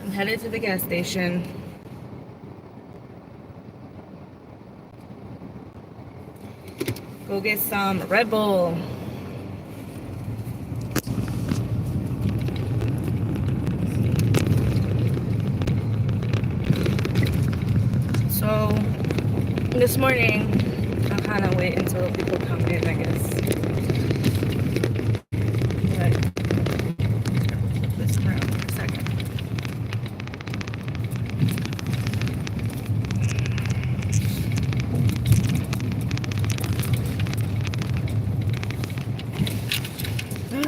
I'm headed to the gas station. Go get some Red Bull. So this morning, I'll kind of wait until people come in, I guess. But flip this around for a second.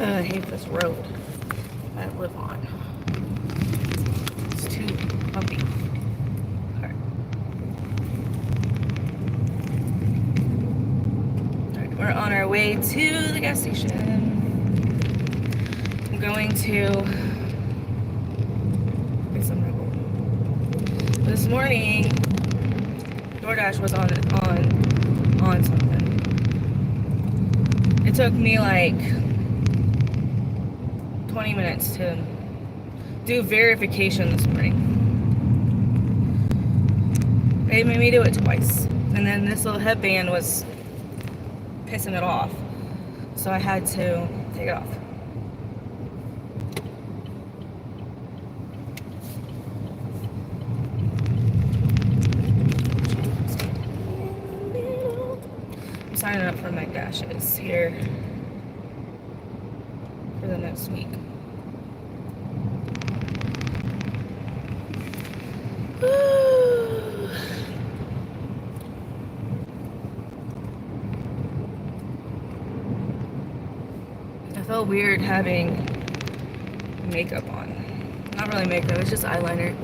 I hate this road I live on. It's too bumpy. Alright. Alright, we're on our way to the gas station. I'm going to get some Red Bull. This morning, DoorDash was on something. It took me like 20 minutes to do verification this morning. They made me do it twice. And then this little headband was pissing it off. So I had to take it off. I'm signing up for my dashes here for the next week. I felt weird having makeup on. Not really makeup, it's just eyeliner.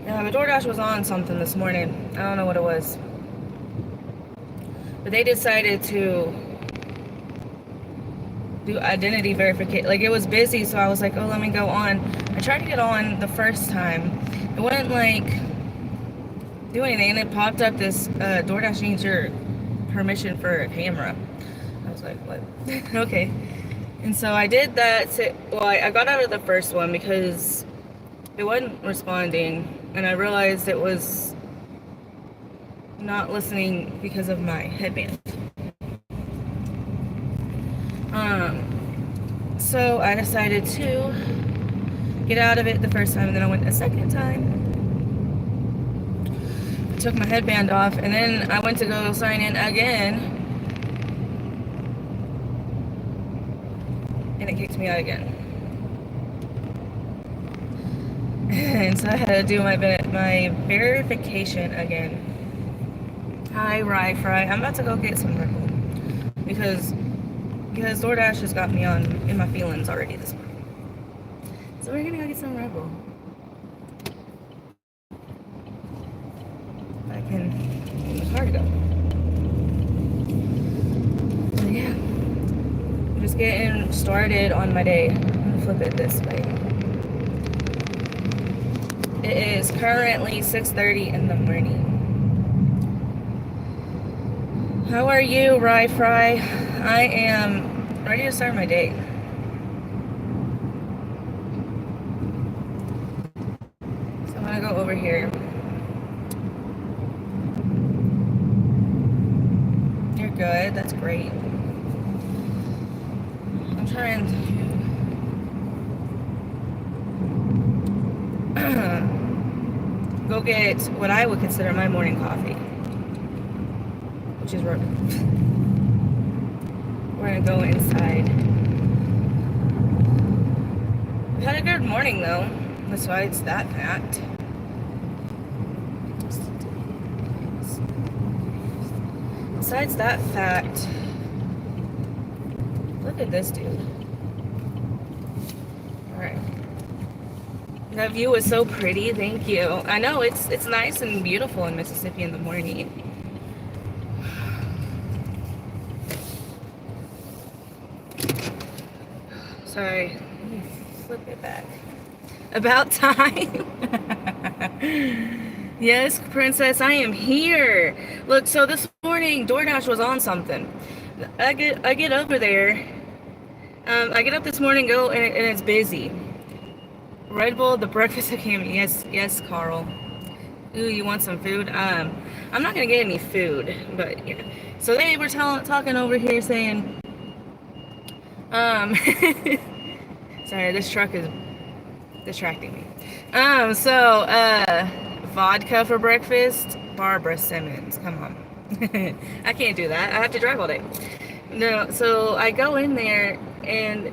Yeah, but DoorDash was on something this morning. I don't know what it was. But they decided to do identity verification. Like, it was busy, so I was like, oh, let me go on. I tried to get on the first time. It wouldn't, like, do anything. And it popped up this, DoorDash needs your permission for a camera. I was like, what? Okay. And so I did that. Well, I got out of the first one because it wasn't responding. And I realized it was not listening because of my headband. So I decided to get out of it the first time, and then I went a second time. I took my headband off, and then I went to go sign in again, and it kicked me out again. And so I had to do my verification again. Hi, Rye Fry. I'm about to go get some Red Bull because DoorDash has got me in my feelings already this morning. So we're gonna go get some Red Bull. I can get the car to go. So yeah, I'm just getting started on my day. I'm gonna flip it this way. It is currently 6:30 in the morning. How are you, Rye Fry? I am ready to start my day. So I'm gonna go over here. You're good, that's great. I'm trying to go get what I would consider my morning coffee, which is Rogan. We're gonna go inside. We had a good morning though, besides that fact. Besides that fact, look at this dude. Alright. That view is so pretty, thank you. I know it's nice and beautiful in Mississippi in the morning. Sorry, let me flip it back. About time. Yes, princess, I am here. Look, so this morning DoorDash was on something. I get over there. I get up this morning, go and it's busy. Red Bull, the breakfast came. Yes, yes, Carl. Ooh, you want some food? I'm not gonna get any food, but yeah. So they were talking over here saying, um, sorry, this truck is distracting me. Vodka for breakfast. Barbara Simmons, come on. I can't do that. I have to drive all day. No, so I go in there and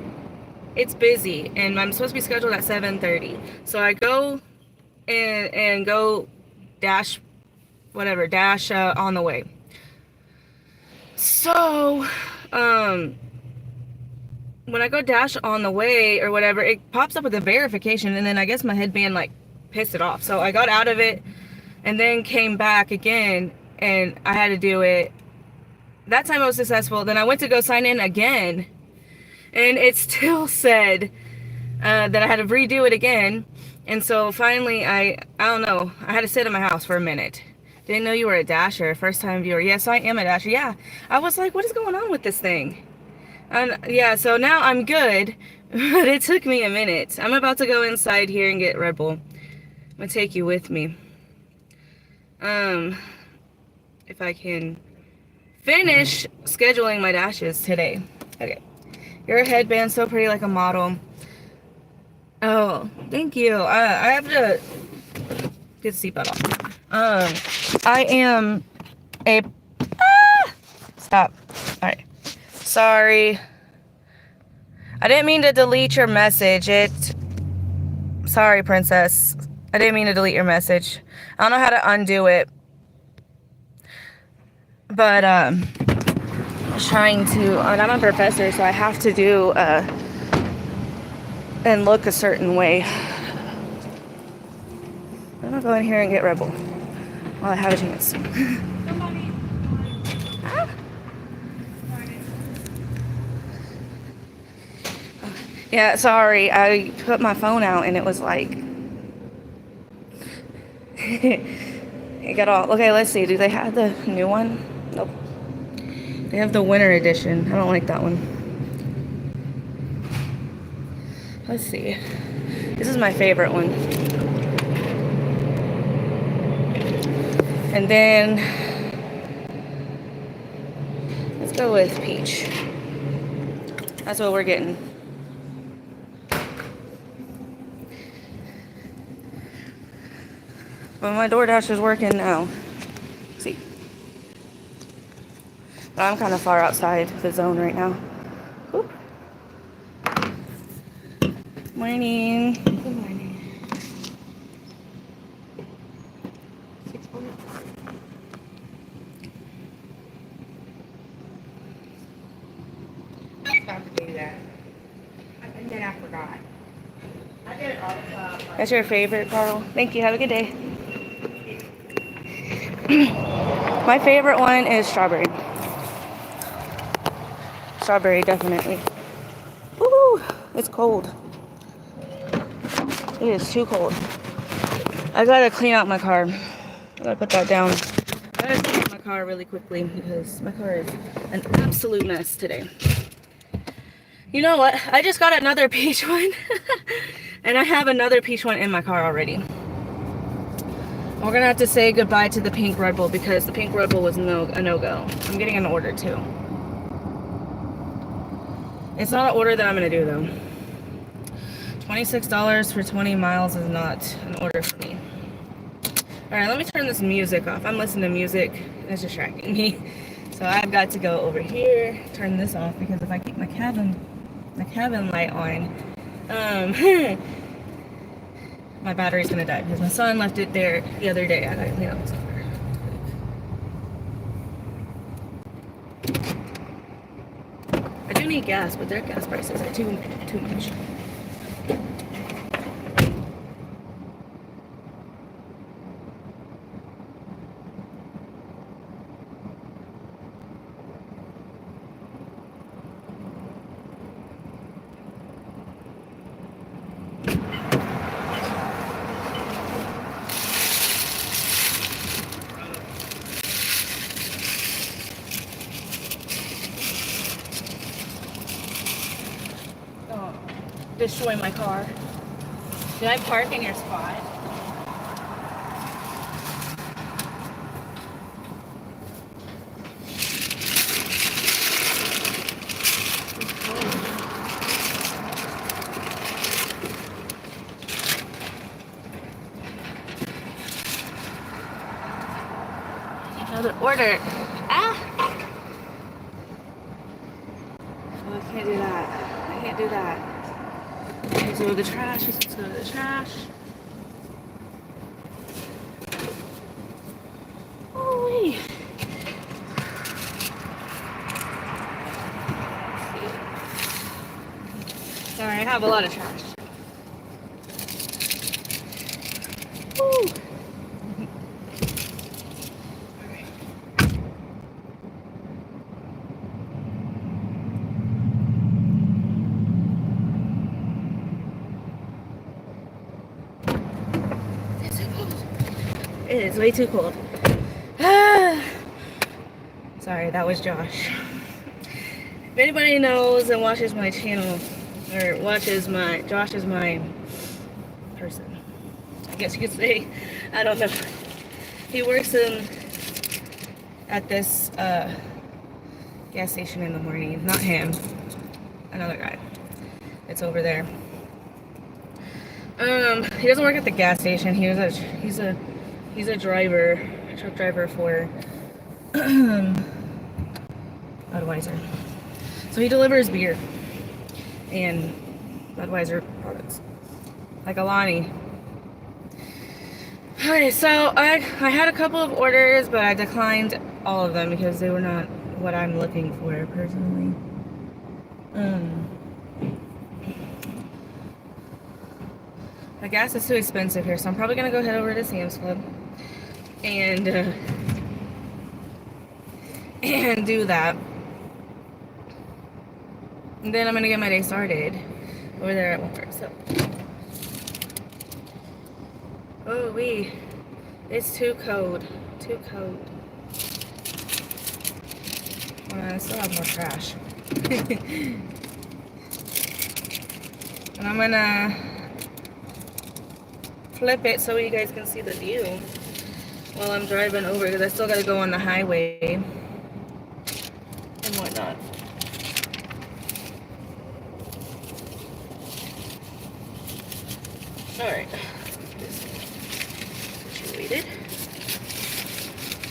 it's busy, and I'm supposed to be scheduled at 7:30. So I go and go dash on the way. So, when I go dash on the way or whatever, it pops up with a verification, and then I guess my headband like pissed it off. So I got out of it and then came back again, and I had to do it. That time I was successful. Then I went to go sign in again, and it still said that I had to redo it again. And so finally, I don't know, I had to sit in my house for a minute. Didn't know you were a Dasher, first time viewer. Yes, I am a Dasher. Yeah, I was like, what is going on with this thing? And yeah, so now I'm good, but it took me a minute. I'm about to go inside here and get Red Bull. I'm gonna take you with me. If I can finish scheduling my dashes today. Okay. Your headband's so pretty, like a model. Oh, thank you. I have to get the seatbelt off. I am a... Stop. Alright. Sorry. I didn't mean to delete your message. Sorry, princess. I didn't mean to delete your message. I don't know how to undo it. But, I'm trying to... I'm a professor, so I have to do, and look a certain way. I'm gonna go in here and get Red Bull while I have a chance. Yeah, sorry. I put my phone out and it was like... it got all... Okay, let's see. Do they have the new one? Nope. They have the winter edition. I don't like that one. Let's see. This is my favorite one. And then... let's go with peach. That's what we're getting. But my DoorDash is working now. See. But I'm kind of far outside the zone right now. Oop. Morning. Good morning. 6 minutes. I forgot to do that. And then I forgot. I did it all the time. That's your favorite, Carl? Thank you. Have a good day. My favorite one is strawberry. Strawberry, definitely. Woo! It's cold. It is too cold. I gotta clean out my car. I gotta put that down. I gotta clean out my car really quickly because my car is an absolute mess today. You know what? I just got another peach one. And I have another peach one in my car already. We're gonna have to say goodbye to the pink Red Bull because the pink Red Bull was a no-go. I'm getting an order too. It's not an order that I'm gonna do though. $26 for 20 miles is not an order for me. Alright, let me turn this music off. I'm listening to music and it's distracting me. So I've got to go over here, turn this off because if I keep my cabin light on, my battery's gonna die because my son left it there the other day. I gotta clean up his car. I do need gas, but their gas prices are too much. destroy my car. Did I park in your spot? Another order. Ah! Oh, I can't do that. I can't do that. Let's go to the trash. Let's go to the trash. Holy. Sorry, I have a lot of trash. Woo. It is way too cold. Sorry, that was Josh. If anybody knows and watches my channel, or Josh is my person. I guess you could say. I don't know. He works at this gas station in the morning. Not him. Another guy. It's over there. He doesn't work at the gas station. He's a driver, a truck driver for Budweiser. So he delivers beer and Budweiser products, like Alani. Okay, so I had a couple of orders, but I declined all of them because they were not what I'm looking for personally. The gas is too expensive here, so I'm probably gonna go head over to Sam's Club and do that. And then I'm gonna get my day started over there at Walmart. So, it's too cold. Too cold. I still have more trash. And I'm gonna flip it so you guys can see the view while I'm driving over, because I still gotta go on the highway and whatnot. Alright. Situated.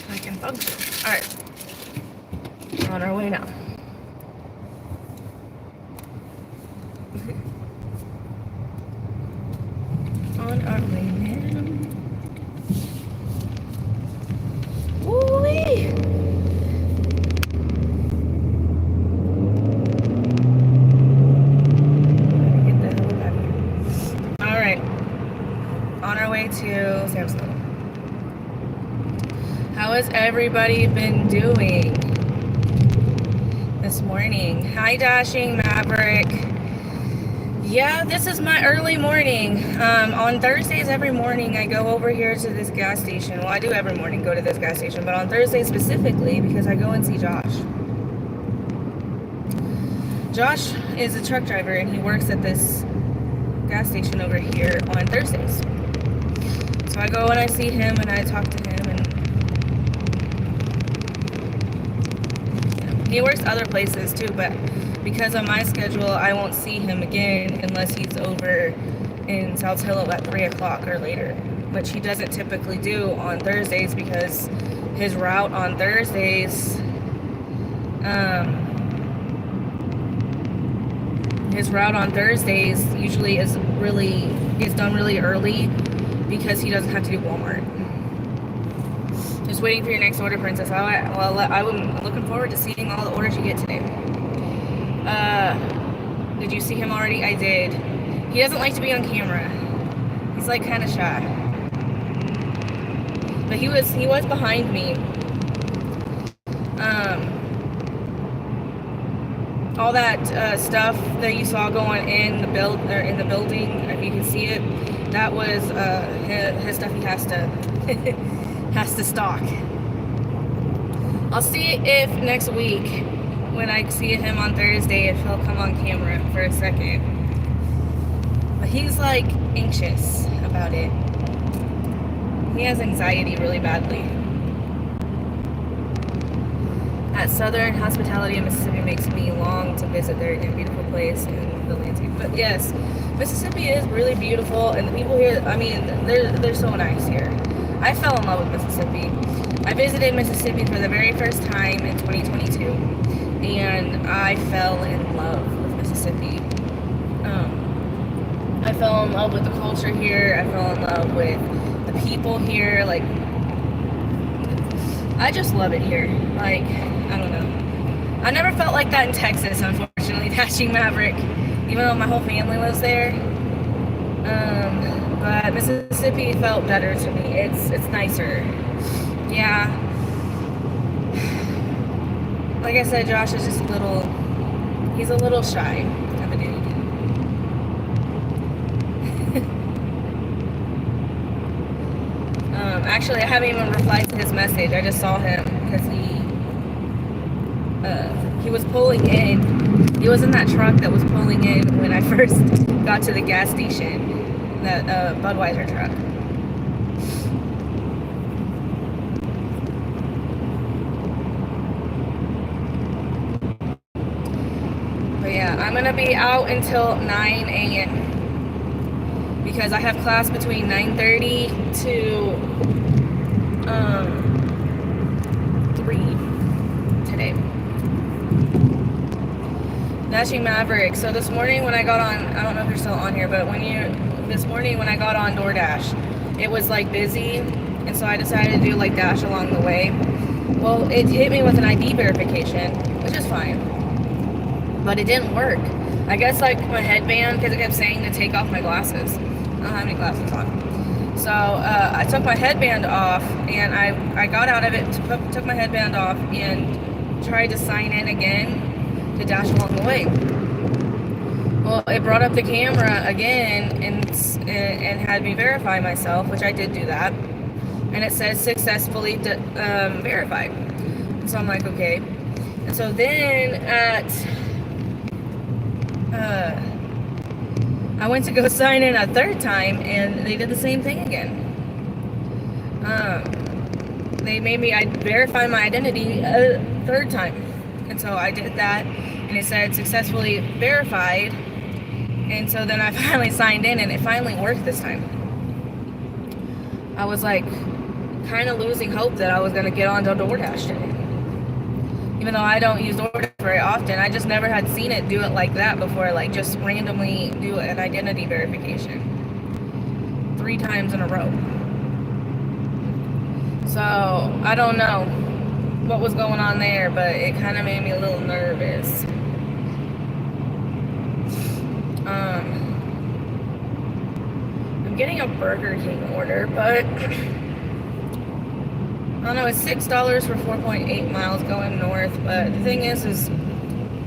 I can function. Alright. We're on our way now. On our way now. Woo-wee! Get the hell out of here. Alright. On our way to Sam's Club. How has everybody been doing this morning? Hi, Dashing Maverick. Yeah, this is my early morning. On Thursdays, every morning, I go over here to this gas station. Well, I do every morning go to this gas station, but on Thursdays specifically, because I go and see Josh. Josh is a truck driver, and he works at this gas station over here on Thursdays. So I go and I see him, and I talk to him, and he works other places too, but because of my schedule, I won't see him again unless he's over in South Hillo at 3 o'clock or later, which he doesn't typically do on Thursdays because his route on Thursdays, usually is done really early because he doesn't have to do Walmart. Just waiting for your next order, Princess. I'm looking forward to seeing all the orders you get today. Did you see him already? I did. He doesn't like to be on camera. He's like kind of shy. But he was behind me. All that stuff that you saw going in the building, if you can see it, that was his stuff. He has to stock. I'll see if next week, when I see him on Thursday, if he'll come on camera for a second. He's like anxious about it. He has anxiety really badly. At Southern Hospitality in Mississippi makes me long to visit their beautiful place in the landscape. But yes, Mississippi is really beautiful, and the people here, I mean, they're so nice here. I fell in love with Mississippi. I visited Mississippi for the very first time in 2022, and I fell in love with Mississippi. I fell in love with the culture here. I fell in love with the people here. Like, I just love it here. Like, I don't know. I never felt like that in Texas, unfortunately, Dashing Maverick, even though my whole family lives there. But Mississippi felt better to me. It's nicer. Yeah. Like I said, Josh is just he's a little shy of a dude. Actually, I haven't even replied to his message. I just saw him because he was pulling in. He was in that truck that was pulling in when I first got to the gas station, that Budweiser truck. But yeah, I'm gonna be out until 9 a.m. because I have class between 9:30 to 3 today. Dashing Maverick. So this morning when I got on, I don't know if you're still on here, but this morning when I got on DoorDash, it was like busy, and so I decided to do like Dash along the way. Well, it hit me with an ID verification, which is fine, but it didn't work. I guess like my headband, because it kept saying to take off my glasses. I don't have any glasses on. So I took my headband off, and I got out of it, took my headband off, and tried to sign in again to Dash along the way. Well, it brought up the camera again and had me verify myself, which I did do that. And it says successfully verified. So I'm like, okay. And so then I went to go sign in a third time, and they did the same thing again. They made me verify my identity a third time. And so I did that, and it said successfully verified. And so then I finally signed in, and it finally worked this time. I was like kind of losing hope that I was going to get onto DoorDash today. Even though I don't use DoorDash very often, I just never had seen it do it like that before, like just randomly do an identity verification 3 times in a row. So I don't know what was going on there, but it kind of made me a little nervous. I'm getting a Burger King order, but I don't know, it's $6 for 4.8 miles going north, but the thing is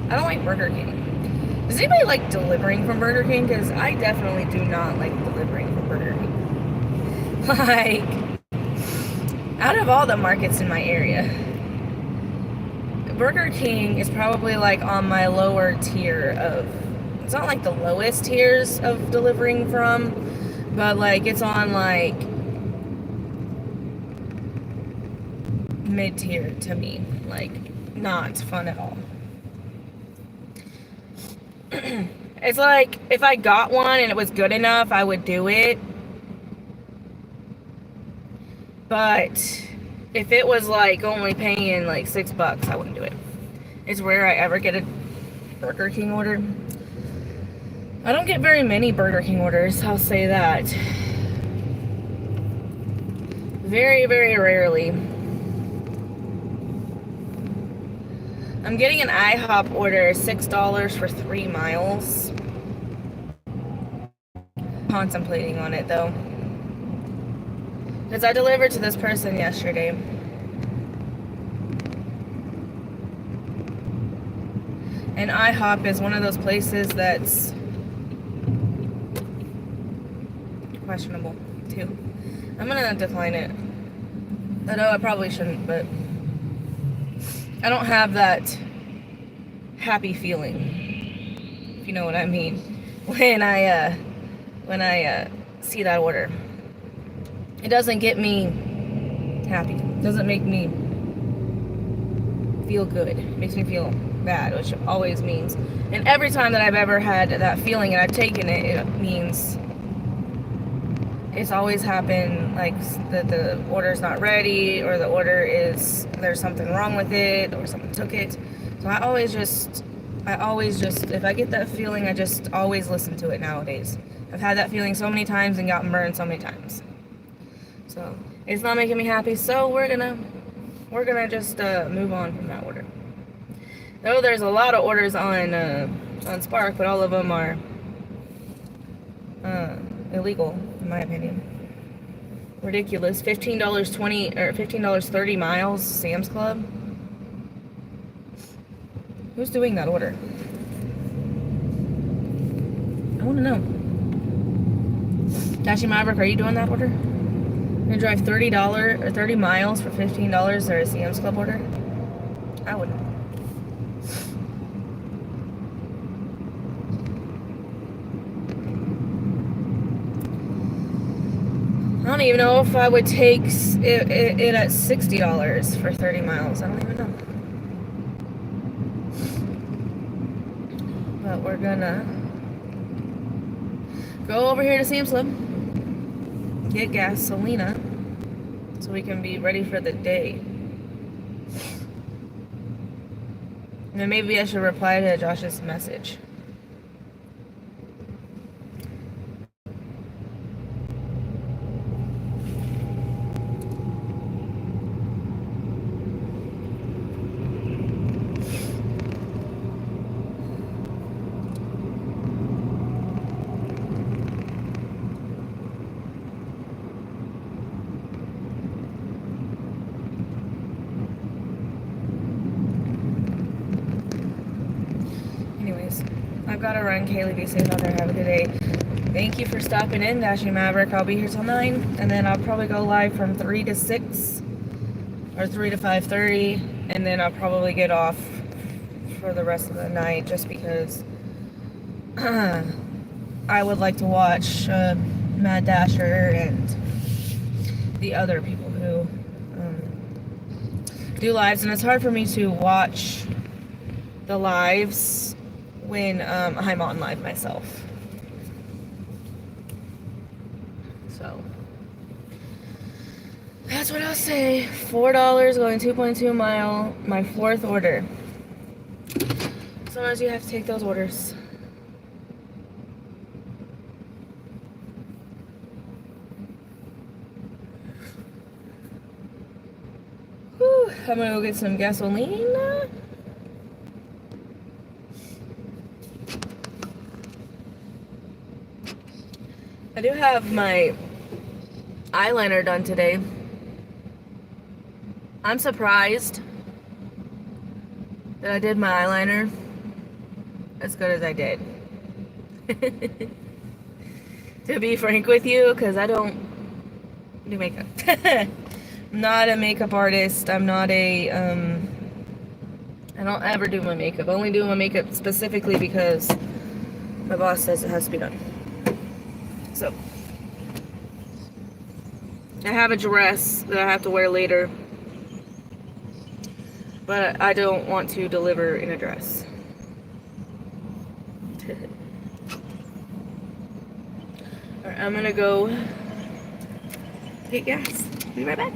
I don't like Burger King. Does anybody like delivering from Burger King? Because I definitely do not like delivering from Burger King. Like, out of all the markets in my area, Burger King is probably like on my lower tier of, it's not like the lowest tiers of delivering from, but like it's on like mid-tier to me. Like, not fun at all. It's like if I got one and it was good enough, I would do it. But if it was like only paying like $6, I wouldn't do it. It's rare I ever get a Burger King order. I don't get very many Burger King orders, I'll say that. Very, very rarely. I'm getting an IHOP order, $6 for 3 miles. Contemplating on it though. Because I delivered to this person yesterday. And IHOP is one of those places that's questionable too. I'm gonna decline it. I know I probably shouldn't, but I don't have that happy feeling, if you know what I mean, when I when I see that order. It doesn't get me happy. It doesn't make me feel good. It makes me feel bad, which always means. And every time that I've ever had that feeling and I've taken it, it means it's always happened like that the order's not ready, or the order is, there's something wrong with it, or someone took it. So I always just, if I get that feeling, I just always listen to it nowadays. I've had that feeling so many times and gotten burned so many times. So it's not making me happy, so we're gonna just move on from that order. Though there's a lot of orders on Spark, but all of them are illegal, in my opinion. Ridiculous. $15.20 or $15.30 miles, Sam's Club. Who's doing that order? I want to know. Dashie Maverick, are you doing that order? You're gonna drive $30 or 30 miles for $15 or a Sam's Club order? I wouldn't. I don't even know if I would take it at $60 for 30 miles. I don't even know. But we're gonna go over here to Sam's Club, get gasolina, so we can be ready for the day. And then maybe I should reply to Josh's message. I've got to run. Kaylee, be safe out there. Have a good day. Thank you for stopping in, Dashie Maverick. I'll be here till 9, and then I'll probably go live from 3 to 6, or 3 to 5:30, and then I'll probably get off for the rest of the night, just because I would like to watch Mad Dasher and the other people who do lives, and it's hard for me to watch the lives when I'm on live myself. So that's what I'll say. $4 going 2.2 mile, my 4th order. Sometimes you have to take those orders. Whew, I'm gonna go get some gasoline. I do have my eyeliner done today. I'm surprised that I did my eyeliner as good as I did. To be frank with you, because I don't do makeup. I'm not a makeup artist. I'm not a, I don't ever do my makeup. I only do my makeup specifically because my boss says it has to be done. So, I have a dress that I have to wear later, but I don't want to deliver in a dress. Alright, I'm gonna go get gas. Be right back.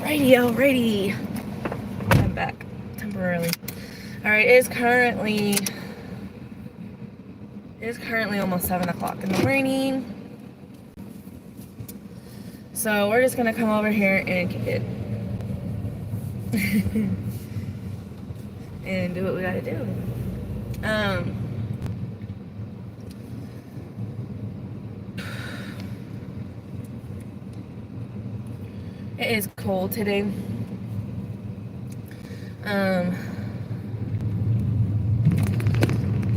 Alrighty. I'm back temporarily. Alright, it is currently almost 7 o'clock in the morning. So we're just gonna come over here and kick it. And do what we gotta do. It is cold today.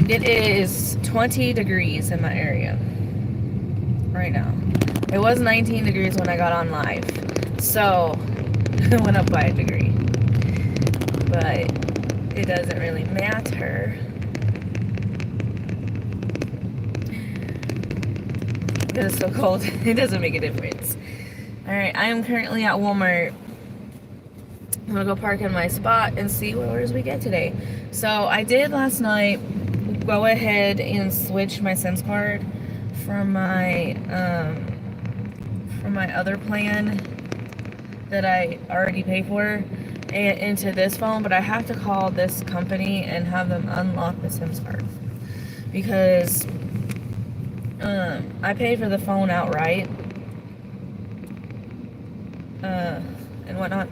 It is 20 degrees in my area right now. It was 19 degrees when I got on live, so it went up by a degree. But it doesn't really matter. Because it's so cold, it doesn't make a difference. Alright, I am currently at Walmart. I'm gonna go park in my spot and see what orders we get today. So I did last night go ahead and switch my Sims card from my other plan that I already pay for and into this phone, but I have to call this company and have them unlock the Sims card because I paid for the phone outright and whatnot.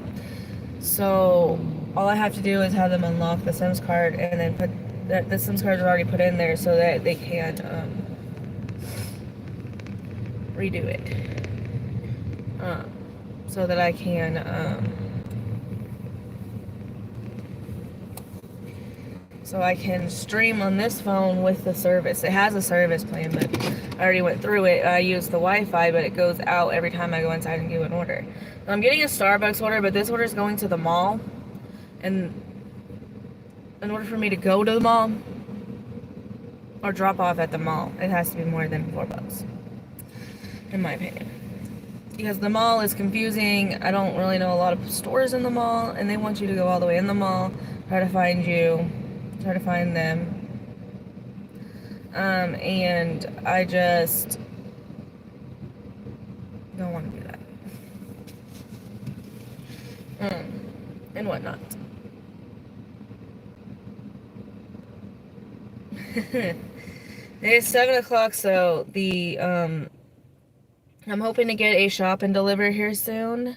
So all I have to do is have them unlock the Sims card and then put that the Sims card is already put in there so that they can redo it. So that I can stream on this phone with the service. It has a service plan, but I already went through it. I use the Wi-Fi, but it goes out every time I go inside and do an order. So I'm getting a Starbucks order, but this order is going to the mall. And in order for me to go to the mall or drop off at the mall, it has to be more than $4, in my opinion. Because the mall is confusing. I don't really know a lot of stores in the mall, and they want you to go all the way in the mall, try to find you, try to find them. And I just don't want to do that. And whatnot. It's 7 o'clock, so I'm hoping to get a shop and deliver here soon.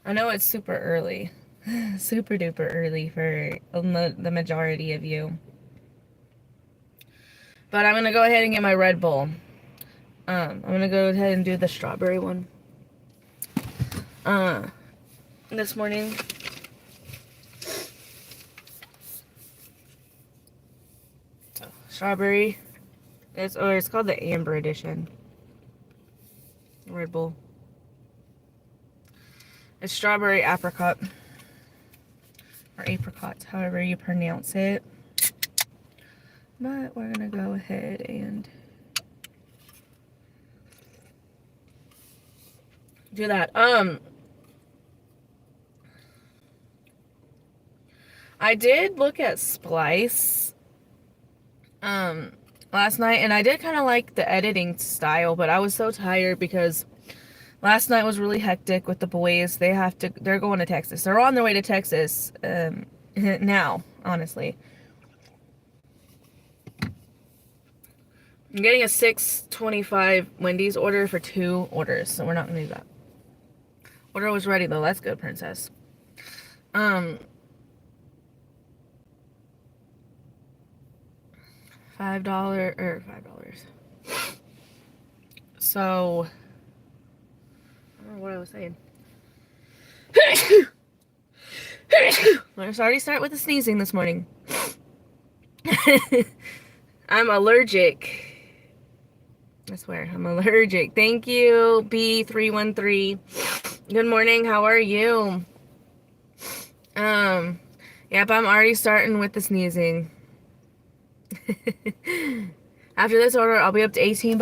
I know it's super early. Super duper early for the majority of you. But I'm going to go ahead and get my Red Bull. I'm going to go ahead and do the strawberry one. This morning. Strawberry. It's called the Amber Edition. Red Bull. It's strawberry apricot. Or apricot, however you pronounce it. But we're gonna go ahead and do that. I did look at Splice last night, and I did kind of like the editing style, but I was so tired because last night was really hectic with the boys. They're going to Texas. They're on their way to Texas now, honestly. I'm getting a $6.25 Wendy's order for 2 orders, so we're not gonna do that. Order was ready though. That's good, princess. $5 or $5. So I don't know what I was saying. Let's already start with the sneezing this morning. I'm allergic. I swear, I'm allergic. Thank you, B313. Good morning, how are you? Yep, I'm already starting with the sneezing. After this order, I'll be up to 18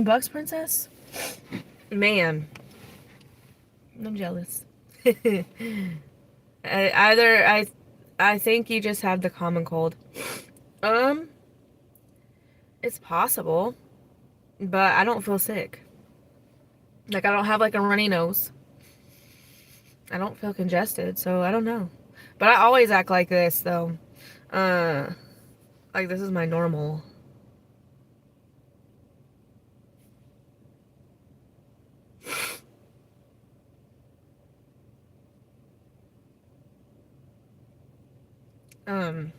bucks, princess? Man. I'm jealous. I think you just have the common cold. It's possible, but I don't feel sick. Like, I don't have like a runny nose. I don't feel congested, so I don't know. But I always act like this, though. Uh, like this is my normal. Um,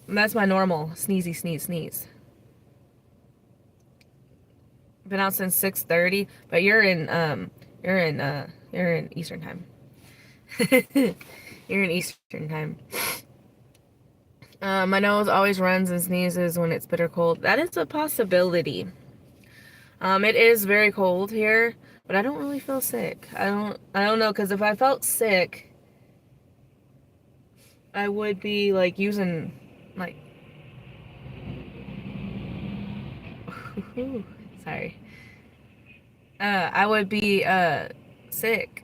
that's my normal sneezy sneeze sneeze. Been out since 6:30, but you're in Eastern time. You're in Eastern time. My nose always runs and sneezes when it's bitter cold. That is a possibility. It is very cold here, but I don't really feel sick. I don't know, because if I felt sick, I would be like using like sorry. I would be sick.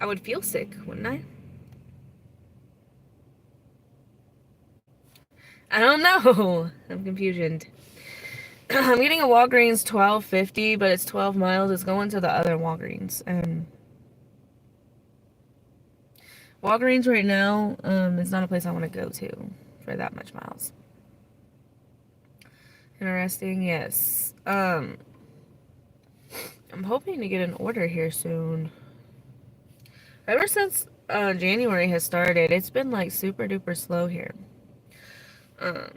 I would feel sick, wouldn't I? I don't know. I'm confused. I'm getting a Walgreens 12.50, but it's 12 miles. It's going to the other Walgreens, and Walgreens right now is not a place I want to go to for that much miles. Interesting, yes. I'm hoping to get an order here soon. Ever since January has started, it's been like super duper slow here. Um,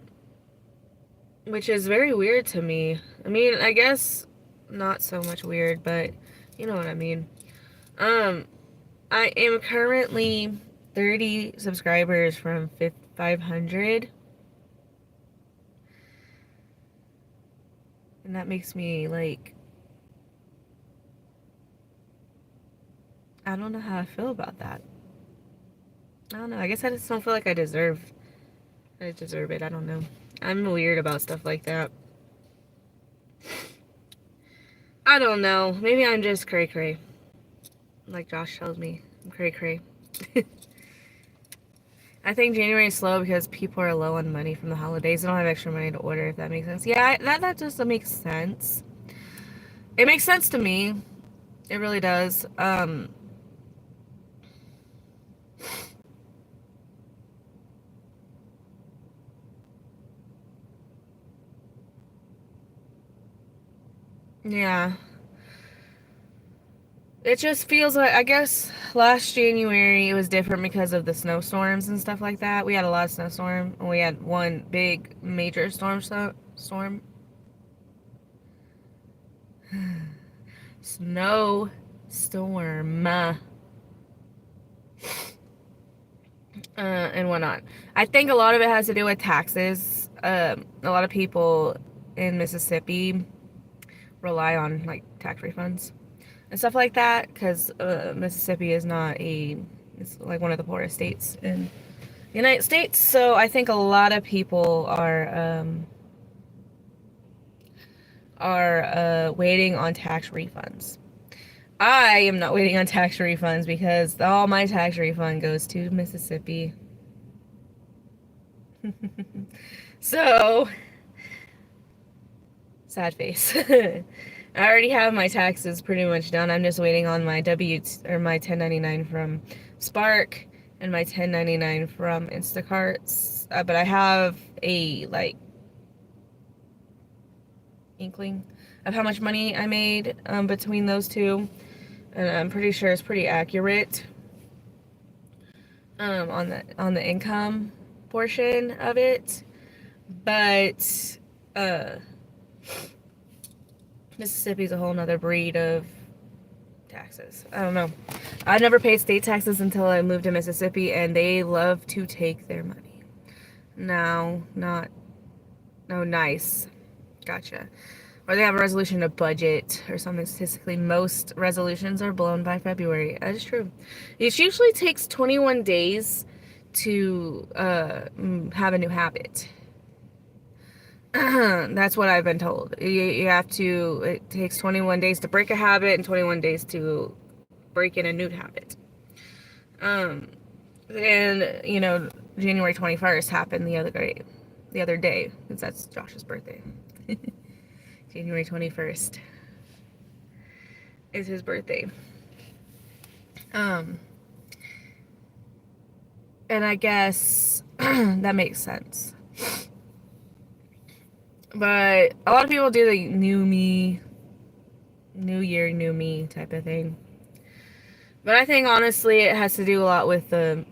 which is very weird to me. I mean, I guess not so much weird, but you know what I mean. Um, I am currently 30 subscribers from 500, and that makes me like, I don't know how I feel about that. I don't know. I guess I just don't feel like I deserve it. I don't know. I'm weird about stuff like that. I don't know. Maybe I'm just cray cray. Like Josh tells me. I'm cray cray. I think January is slow because people are low on money from the holidays. They don't have extra money to order, if that makes sense. Yeah, that just makes sense. It makes sense to me. It really does. Yeah. It just feels like, I guess last January it was different because of the snowstorms and stuff like that. We had a lot of snowstorm. We had one big major storm. Snowstorm. And whatnot. I think a lot of it has to do with taxes. A lot of people in Mississippi rely on like tax refunds and stuff like that, because Mississippi is not it's like one of the poorest states in the United States. So I think a lot of people are waiting on tax refunds. I am not waiting on tax refunds because all my tax refund goes to Mississippi. So, sad face. I already have my taxes pretty much done. I'm just waiting on my my 1099 from Spark and my 1099 from Instacart. But I have a like inkling of how much money I made between those two, and I'm pretty sure it's pretty accurate on the income portion of it. But Mississippi's a whole nother breed of taxes. I don't know. I never paid state taxes until I moved to Mississippi, and they love to take their money. No, not, no, nice. Gotcha. Or they have a resolution to budget or something. Statistically, most resolutions are blown by February. That is true. It usually takes 21 days to have a new habit. That's what I've been told. You have to, it takes 21 days to break a habit and 21 days to break in a new habit. And, you know, January 21st happened the other day, because that's Josh's birthday. January 21st is his birthday. Um, and I guess that makes sense. But a lot of people do the new year, new me type of thing. But I think honestly it has to do a lot with the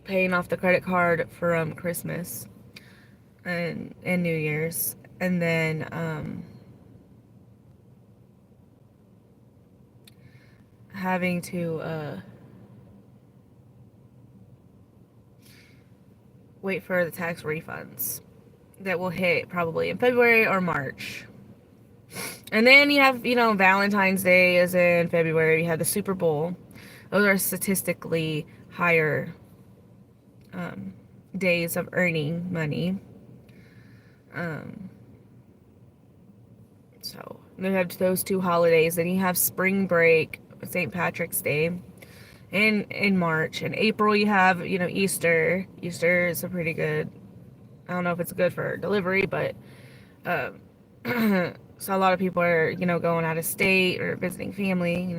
paying off the credit card from Christmas and New Year's. And then having to wait for the tax refunds that will hit probably in February or March. And then you have, Valentine's Day is in February. You have the Super Bowl. Those are statistically higher days of earning money. So you have those two holidays. Then you have spring break, St. Patrick's Day, in March. In April you have, Easter. Easter is a pretty good. I don't know if it's good for delivery, but so a lot of people are, going out of state or visiting family.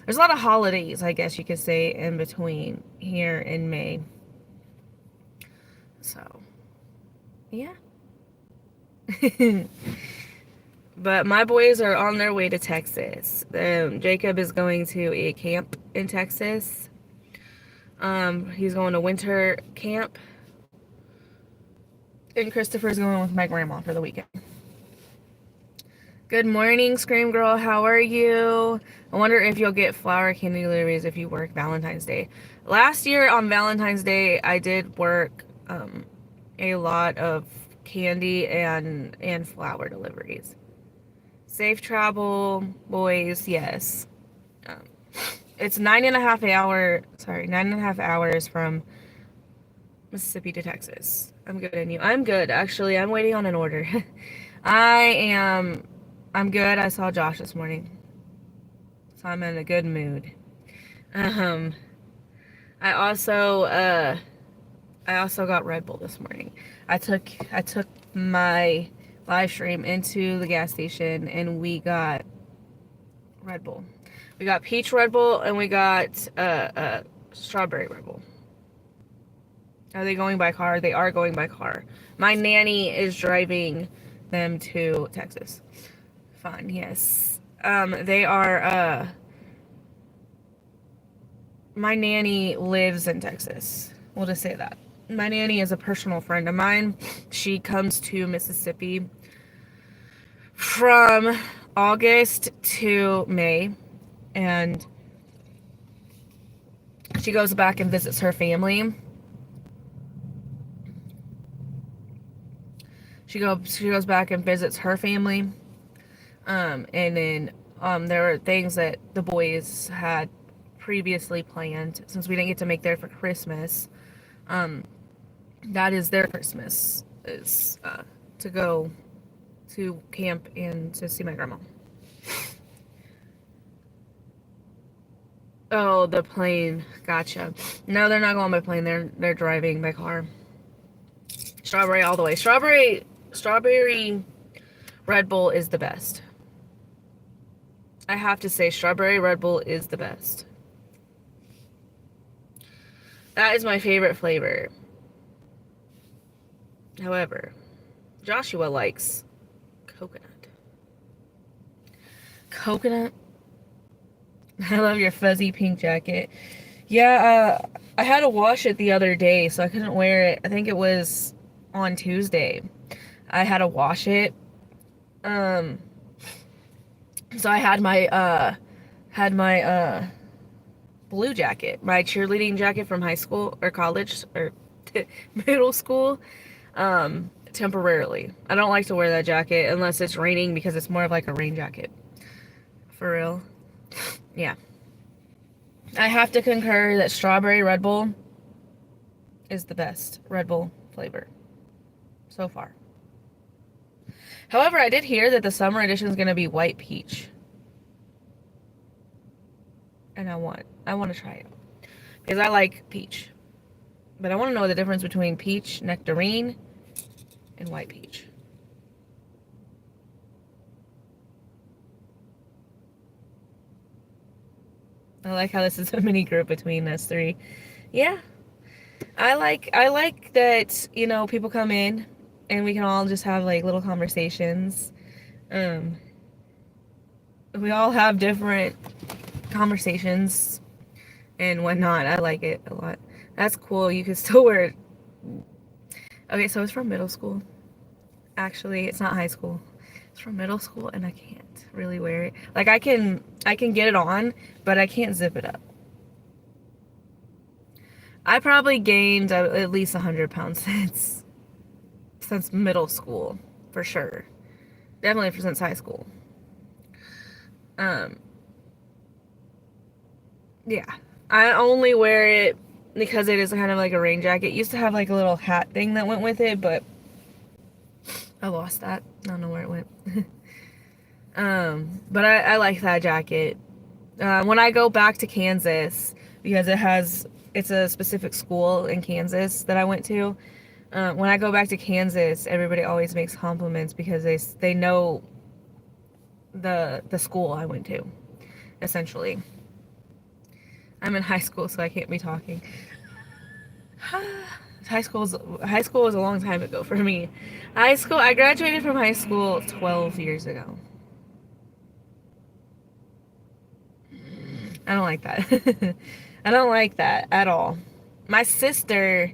There's a lot of holidays, I guess you could say, in between here in May. So, yeah. But my boys are on their way to Texas. Jacob is going to a camp in Texas. He's going to winter camp. And Christopher's going with my grandma for the weekend. Good morning, Scream Girl. How are you? I wonder if you'll get flower candy deliveries if you work Valentine's Day. Last year on Valentine's Day, I did work a lot of candy and flower deliveries. Safe travel, boys. Yes. It's 9.5 hours from Mississippi to Texas. I'm good, and you? I'm good, actually. I'm waiting on an order. I'm good. I saw Josh this morning, so I'm in a good mood. Um, I also got Red Bull this morning. I took my live stream into the gas station, and we got Red Bull. We got peach Red Bull, and we got strawberry Red Bull. Are they going by car? They are going by car. My nanny is driving them to Texas. Fun, yes. They are, my nanny lives in Texas. We'll just say that. My nanny is a personal friend of mine. She comes to Mississippi from August to May, and she goes back and visits her family. She goes back and visits her family. And then there were things that the boys had previously planned since we didn't get to make there for Christmas. That is their Christmas, is to go to camp and to see my grandma. Oh, the plane. Gotcha. No, they're not going by plane. They're driving by car. Strawberry all the way. Strawberry Red Bull is the best. I have to say, strawberry Red Bull is the best. That is my favorite flavor. However, Joshua likes coconut. Coconut? I love your fuzzy pink jacket. Yeah, I had to wash it the other day, so I couldn't wear it. I think it was on Tuesday. I had to wash it. So I had my blue jacket, my cheerleading jacket from high school or college or middle school, temporarily. I don't like to wear that jacket unless it's raining because it's more of like a rain jacket. For real. Yeah. I have to concur that strawberry Red Bull is the best Red Bull flavor so far. However, I did hear that the summer edition is going to be white peach. And I want to try it. Because I like peach. But I want to know the difference between peach, nectarine, and white peach. I like how this is a mini group between us three. Yeah. I like that, people come in and we can all just have like little conversations. Um we all have different conversations and whatnot. I like it a lot. That's cool. You can still wear it. Okay, so it's from middle school. Actually, it's not high school. It's from middle school and I can't really wear it. Like I can get it on, but I can't zip it up. I probably gained at least 100 pounds since middle school, for sure. Definitely since high school. Um, yeah. I only wear it because it is kind of like a rain jacket. It used to have like a little hat thing that went with it, but I lost that. I don't know where it went. But I like that jacket. When I go back to Kansas, because it's a specific school in Kansas that I went to. When I go back to Kansas, everybody always makes compliments because they know the school I went to, essentially. I'm in high school, so I can't be talking. high school was a long time ago for me. I graduated from high school 12 years ago. I don't like that. I don't like that at all. My sister,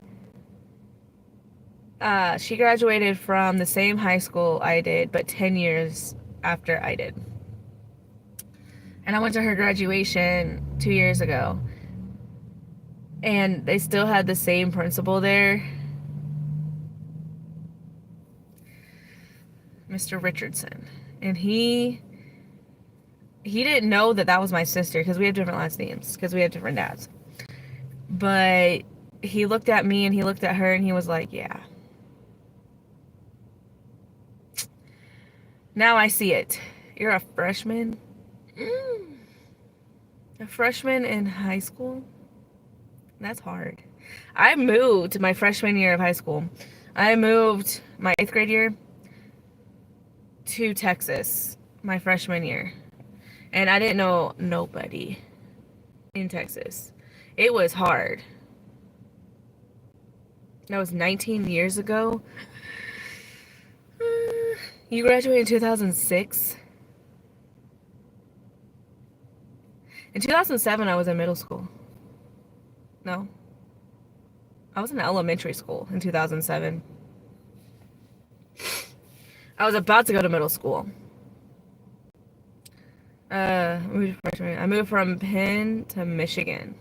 she graduated from the same high school I did, but 10 years after I did. And I went to her graduation 2 years ago. And they still had the same principal there, Mr. Richardson. And he didn't know that was my sister because we have different last names, because we have different dads. But he looked at me and he looked at her and he was like, yeah. Now I see it. You're a freshman? A freshman in high school? That's hard. I moved my freshman year of high school. I moved my 8th grade year to Texas my freshman year. And I didn't know nobody in Texas. It was hard. That was 19 years ago. You graduated in 2006? In 2007, I was in middle school. No. I was in elementary school in 2007. I was about to go to middle school. I moved from Penn to Michigan.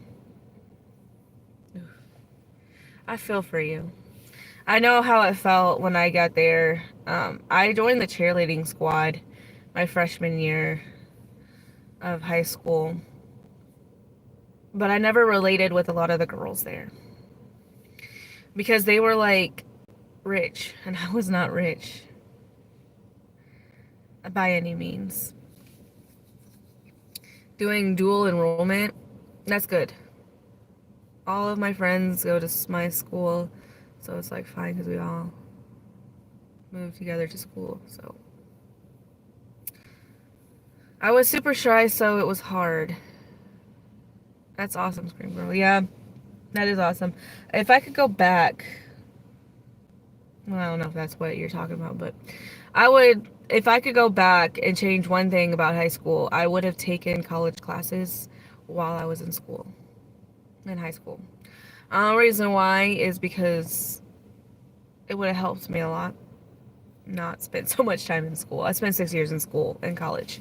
I feel for you. I know how it felt when I got there. I joined the cheerleading squad my freshman year of high school. But I never related with a lot of the girls there. Because they were like rich, and I was not rich by any means. Doing dual enrollment, that's good. All of my friends go to my school, so it's like fine because we all moved together to school. So I was super shy, so it was hard. That's awesome, Scream Girl. Yeah, that is awesome. If I could go back, well, I don't know if that's what you're talking about, but I would, if I could go back and change one thing about high school, I would have taken college classes while I was in school, in high school. The reason why is because it would have helped me a lot not spend so much time in school. I spent 6 years in school, in college.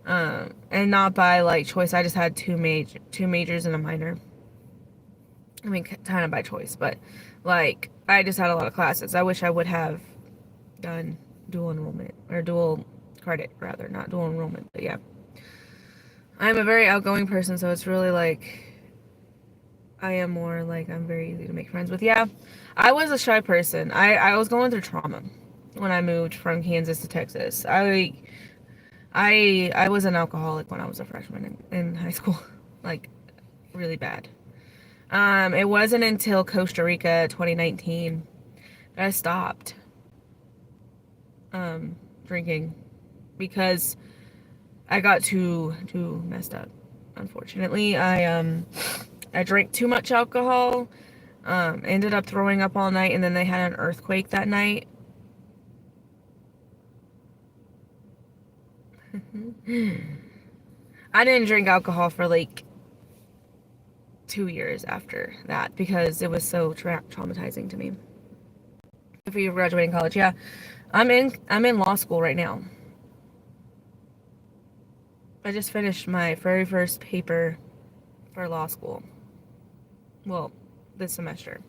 And not by like choice. I just had two majors and a minor. I mean, kind of by choice, but like I just had a lot of classes. I wish I would have done dual enrollment, or dual credit rather, not dual enrollment. But yeah, I'm a very outgoing person, so it's really like I am more like I'm very easy to make friends with. Yeah, I was a shy person. I was going through trauma when I moved from Kansas to Texas. I was an alcoholic when I was a freshman in high school, like really bad. It wasn't until Costa Rica 2019 that I stopped drinking because I got too messed up. unfortunately. I drank too much alcohol, ended up throwing up all night, and then they had an earthquake that night. I didn't drink alcohol for like 2 years after that because it was so traumatizing to me. If you're graduating college, yeah, I'm in law school right now. I just finished my very first paper for law school. Well, this semester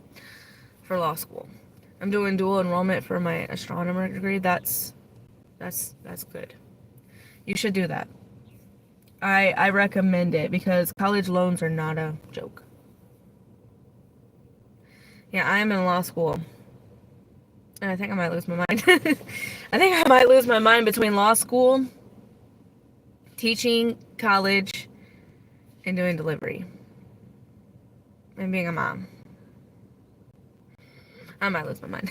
for law school. I'm doing dual enrollment for my astronomer degree. That's good. You should do that. I recommend it because college loans are not a joke. Yeah, I am in law school. And I think I might lose my mind. I think I might lose my mind between law school, teaching, college, and doing delivery. And being a mom. I might lose my mind.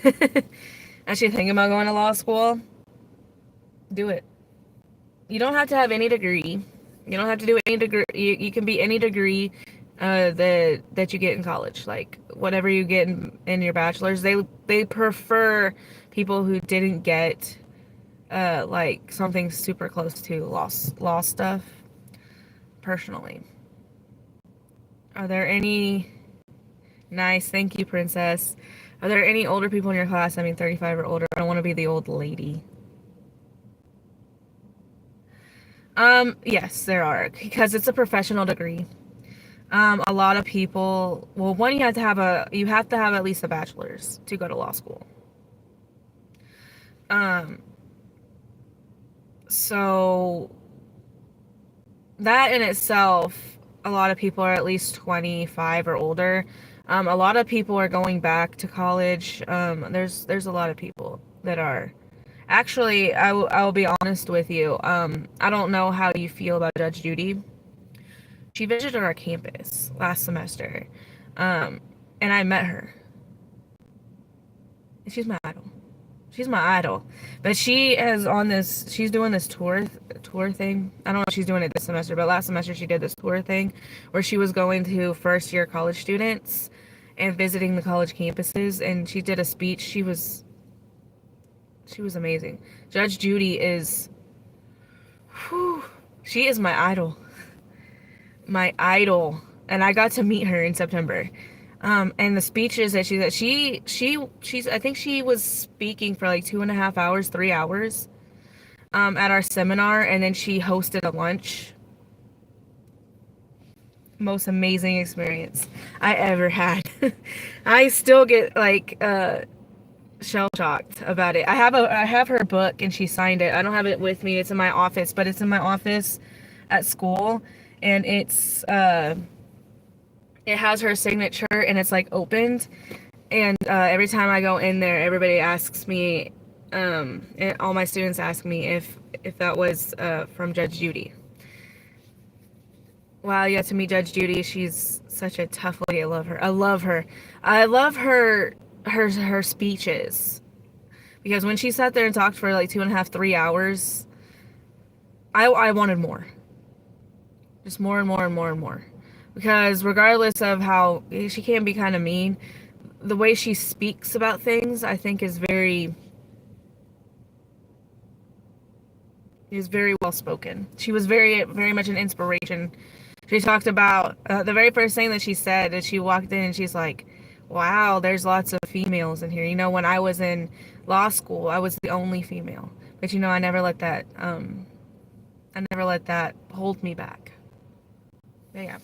Actually thinking about going to law school. Do it. You don't have to have any degree. You don't have to do any degree. You can be any degree that you get in college. Like whatever you get in your bachelor's. They prefer people who didn't get like something super close to law stuff. Personally. Are there any... Nice, thank you, princess. Are there any older people in your class? I mean, 35 or older. I don't want to be the old lady. Yes, there are, because it's a professional degree. A lot of people, well, one, you have to have at least a bachelor's to go to law school. So that in itself, a lot of people are at least 25 or older. A lot of people are going back to college. There's a lot of people that are. Actually, I will be honest with you. I don't know how you feel about Judge Judy. She visited our campus last semester, and I met her. She's my idol. She's my idol. But she's doing this tour thing. I don't know if she's doing it this semester, but last semester she did this tour thing where she was going to first year college students and visiting the college campuses, and she did a speech. She was amazing. Judge Judy is, she is my idol. My idol. And I got to meet her in September. And the speeches that she's, I think she was speaking for like 2.5 hours, 3 hours, at our seminar, and then she hosted a lunch. Most amazing experience I ever had. I still get like, shell-shocked about it. I have her book and she signed it. I don't have it with me. It's in my office, but it's in my office at school, and it has her signature, and it's like opened, and every time I go in there, everybody asks me, and all my students ask me if that was from Judge Judy. Wow, you got to meet Judge Judy. She's such a tough lady. I love her. I love her speeches, because when she sat there and talked for like 2.5, 3 hours, I wanted more. Just more and more and more and more. Because regardless of how she can be kind of mean, the way she speaks about things, I think is very well spoken. She was very, very much an inspiration. She talked about the very first thing that she said, that she walked in and she's like, wow, there's lots of females in here. You know, when I was in law school, I was the only female. But you know, I never let that hold me back. But yeah.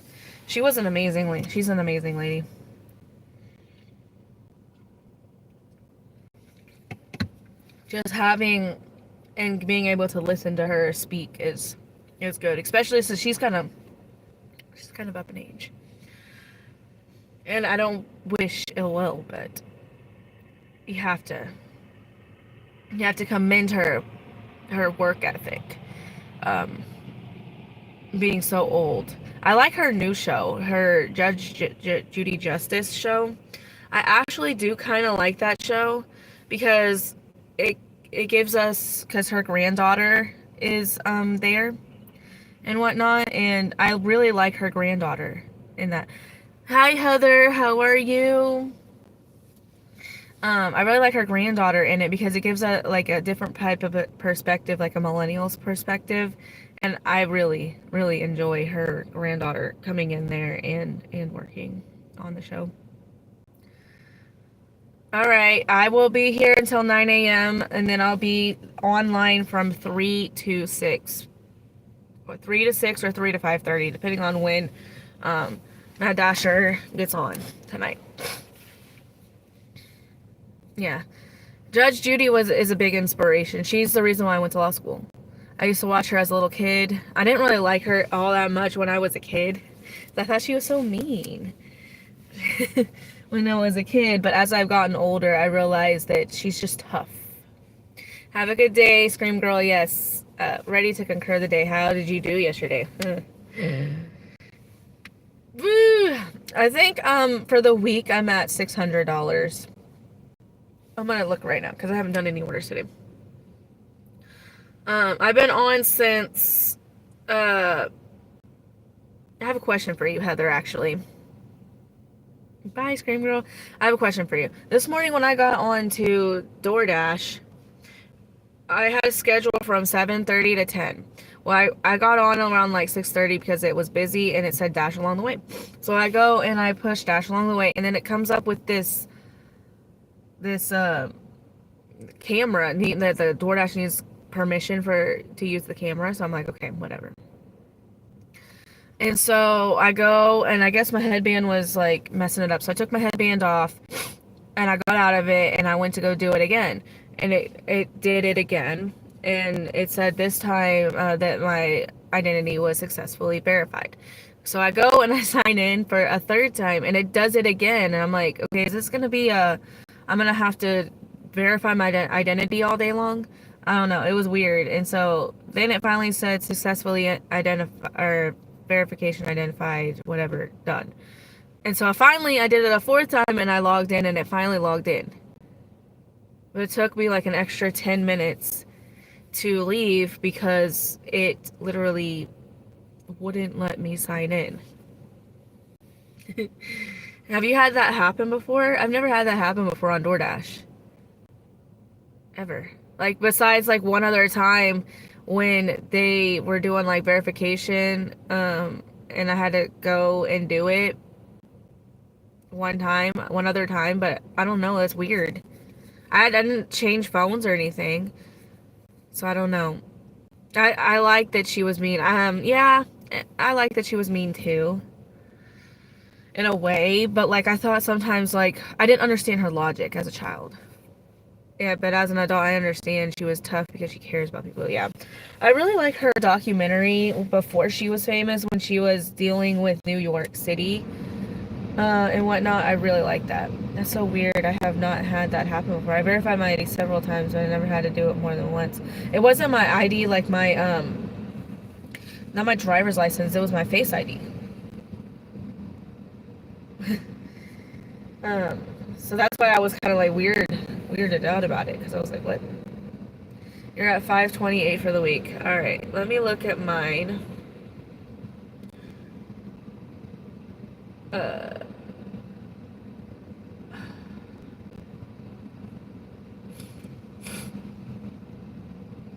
She's an amazing lady. Just having and being able to listen to her speak is good, especially since she's kind of up in age. And I don't wish ill will, but you have to commend her work ethic. Being so old. I like her new show, her Judge Judy Justice show. I actually do kind of like that show because it gives us, because her granddaughter is there, and whatnot, and I really like her granddaughter in that. Hi Heather, how are you? I really like her granddaughter in it because it gives a like a different type of a perspective, like a millennial's perspective, and I really, really enjoy her granddaughter coming in there and working on the show. All right, I will be here until 9 a.m. and then I'll be online from 3 to 6. Or 3 to 6 or 3 to 5:30, depending on when Matt Dasher gets on tonight. Yeah. Judge Judy is a big inspiration. She's the reason why I went to law school. I used to watch her as a little kid. I didn't really like her all that much when I was a kid. I thought she was so mean when I was a kid, but as I've gotten older, I realized that she's just tough. Have a good day, Scream Girl. Yes. Ready to concur the day. How did you do yesterday? I think for the week I'm at $600. I'm gonna look right now because I haven't done any orders today. I've been on since I have a question for you, Heather, actually. Bye, Scream Girl. I have a question for you. This morning when I got on to DoorDash, I had a schedule from 7:30 to 10. Well, I got on around like 6:30 because it was busy and it said dash along the way. So I go and I push dash along the way, and then it comes up with this camera that the DoorDash needs permission to use the camera. So I'm like, okay, whatever. And so I go, and I guess my headband was like messing it up. So I took my headband off and I got out of it and I went to go do it again. And it did it again. And it said this time that my identity was successfully verified. So I go and I sign in for a third time and it does it again. And I'm like, okay, is this going to be I'm going to have to verify my identity all day long? I don't know. It was weird. And so then it finally said successfully identified, or verification identified, whatever, done. And so I did it a fourth time and I logged in and it finally logged in. But it took me like an extra 10 minutes to leave because it literally wouldn't let me sign in. Have you had that happen before? I've never had that happen before on DoorDash. Ever. Like, besides like one other time when they were doing like verification, and I had to go and do it one other time, but I don't know, it's weird. I didn't change phones or anything, so I don't know. I like that she was mean. Yeah, I like that she was mean too, in a way, but like I thought sometimes, like, I didn't understand her logic as a child. Yeah, but as an adult, I understand she was tough because she cares about people. Yeah. I really like her documentary before she was famous, when she was dealing with New York City and whatnot. I really like that. That's so weird. I have not had that happen before. I verified my ID several times, but I never had to do it more than once. It wasn't my ID, like my, not my driver's license. It was my Face ID. So that's why I was kind of like weirded out about it, because I was like, what? You're at 528 for the week. All right, let me look at mine.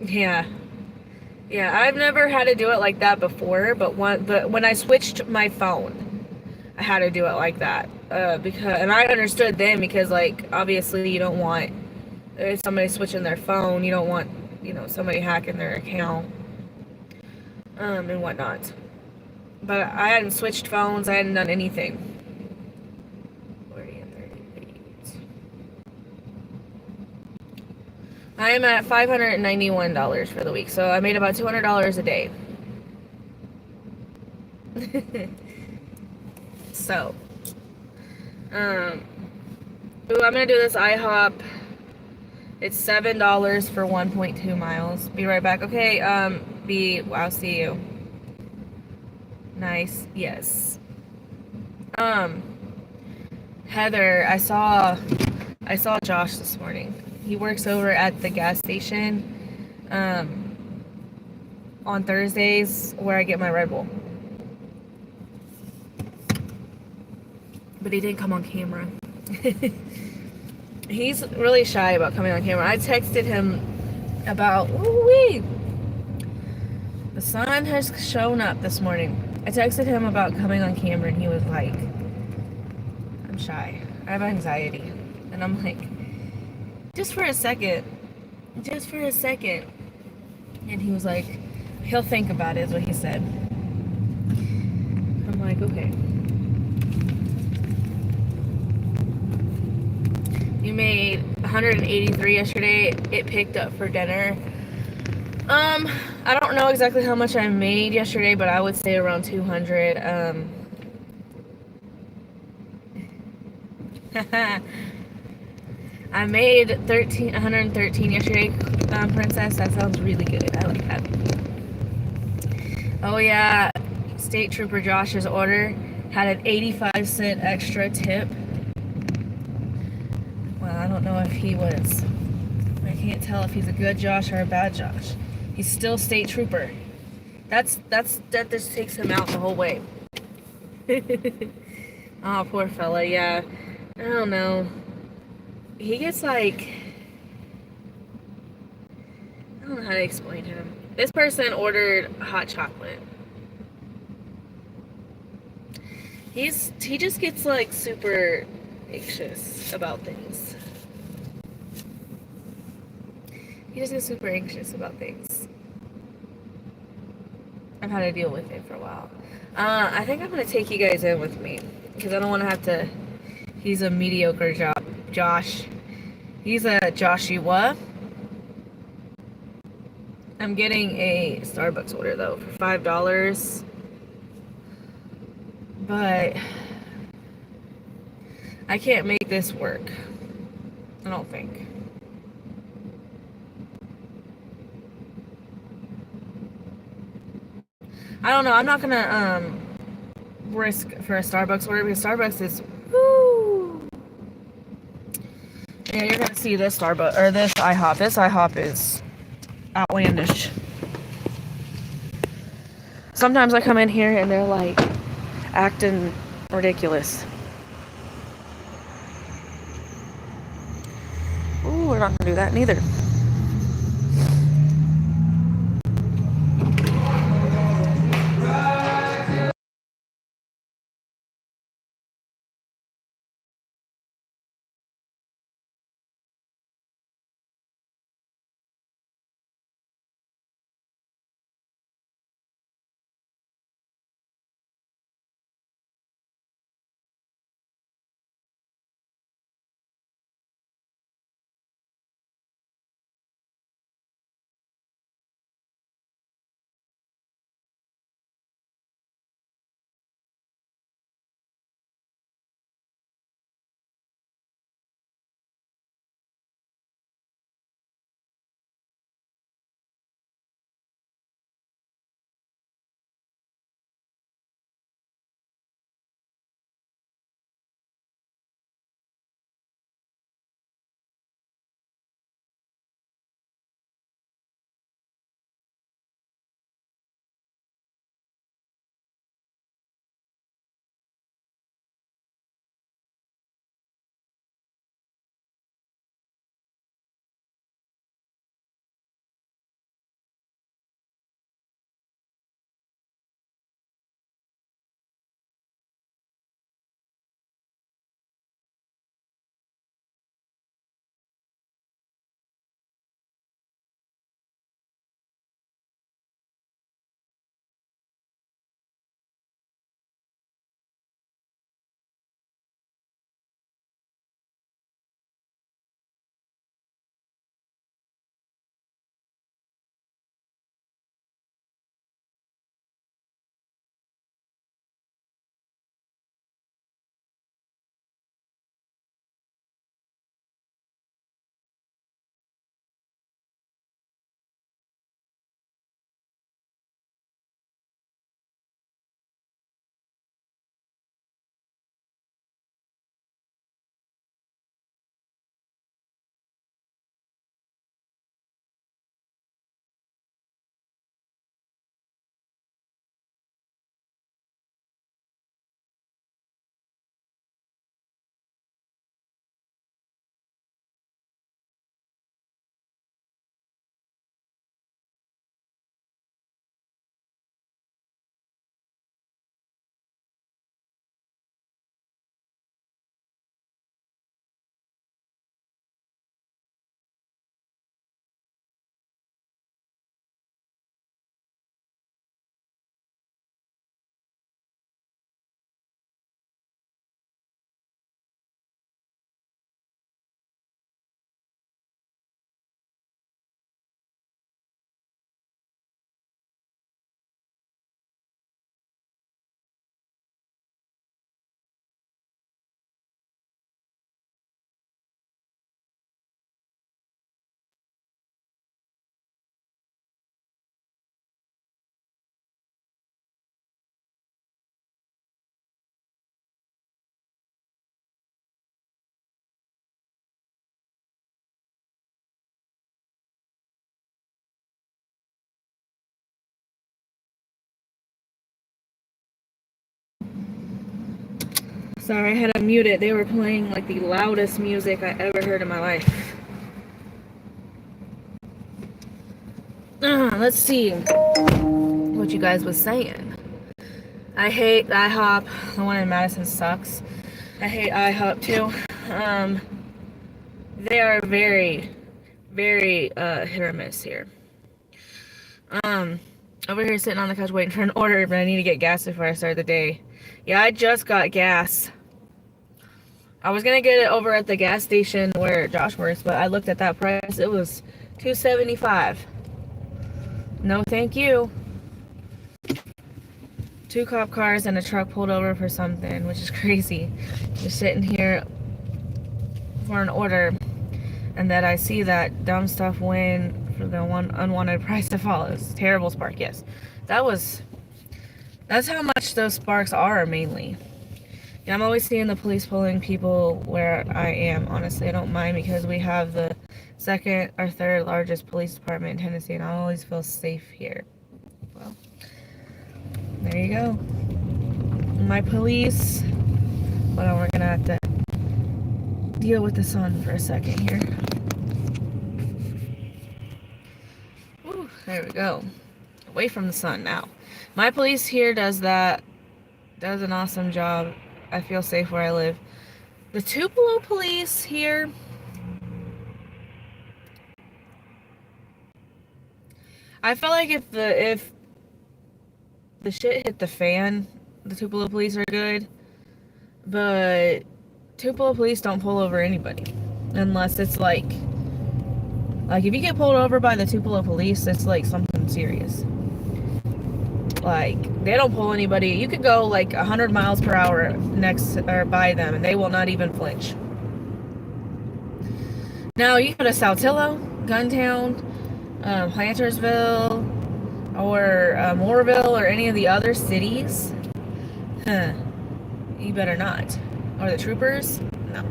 Yeah. Yeah, I've never had to do it like that before, but when I switched my phone, I had to do it like that. And I understood then, because like obviously you don't want somebody switching their phone, you don't want, somebody hacking their account and whatnot. But I hadn't switched phones, I hadn't done anything. I am at $591 for the week, so I made about $200 a day. So, I'm gonna do this IHOP. It's $7 for 1.2 miles. Be right back. Okay, I'll see you. Nice, yes. Heather, I saw Josh this morning. He works over at the gas station. on Thursdays where I get my Red Bull. But he didn't come on camera. He's really shy about coming on camera. I texted him about, ooh-wee, the sun has shown up this morning. I texted him about coming on camera and he was like, I'm shy. I have anxiety. And I'm like, just for a second. Just for a second. And he was like, he'll think about it, is what he said. I'm like, okay. You made 183 yesterday. It picked up for dinner. I don't know exactly how much I made yesterday, but I would say around 200. I made 113 yesterday, Princess. That sounds really good. I like that. Oh yeah, State Trooper Josh's order had an 85-cent extra tip. Well, I don't know if he was. I can't tell if he's a good Josh or a bad Josh. He's still State Trooper. That just takes him out the whole way. Oh, poor fella. Yeah, I don't know. He gets like, I don't know how to explain him. This person ordered hot chocolate. He just gets like super anxious about things. He just gets super anxious about things. I've had to deal with it for a while. I think I'm gonna take you guys in with me because I don't want to have to. He's a mediocre Josh. He's a Joshua. I'm getting a Starbucks order though for $5. But I can't make this work. I don't think. I don't know. I'm not gonna risk for a Starbucks order because Starbucks is woo. Yeah, you're gonna see this Starbucks or this IHOP. This IHOP is outlandish. Sometimes I come in here and they're like acting ridiculous. Ooh, we're not gonna do that neither. Sorry, I had to mute it. They were playing like the loudest music I ever heard in my life. Let's see what you guys was saying. I hate IHOP. The one in Madison sucks. I hate IHOP too. They are very, very hit or miss here. Over here sitting on the couch waiting for an order, but I need to get gas before I start the day. Yeah, I just got gas. I was gonna get it over at the gas station where Josh works, but I looked at that price. It was $2.75. No, thank you. 2 cop cars and a truck pulled over for something, which is crazy. Just sitting here for an order, and that I see that dumb stuff win for the one unwanted price that follows. Terrible spark, yes. That's how much those sparks are, mainly. Yeah, I'm always seeing the police pulling people where I am. Honestly, I don't mind because we have the 2nd or 3rd largest police department in Tennessee, and I always feel safe here. Well, there you go. My police. Hold on, we're gonna have to deal with the sun for a second here. Ooh, there we go. Away from the sun now. My police here does an awesome job. I feel safe where I live. The Tupelo police here, I feel like if the shit hit the fan, the Tupelo police are good. But Tupelo police don't pull over anybody unless it's like if you get pulled over by the Tupelo police, it's like something serious. Like, they don't pull anybody. You could go like 100 miles per hour next or by them, and they will not even flinch. Now, you go to Saltillo, Guntown, Plantersville, or Moorville, or any of the other cities, you better not. Or the troopers, no.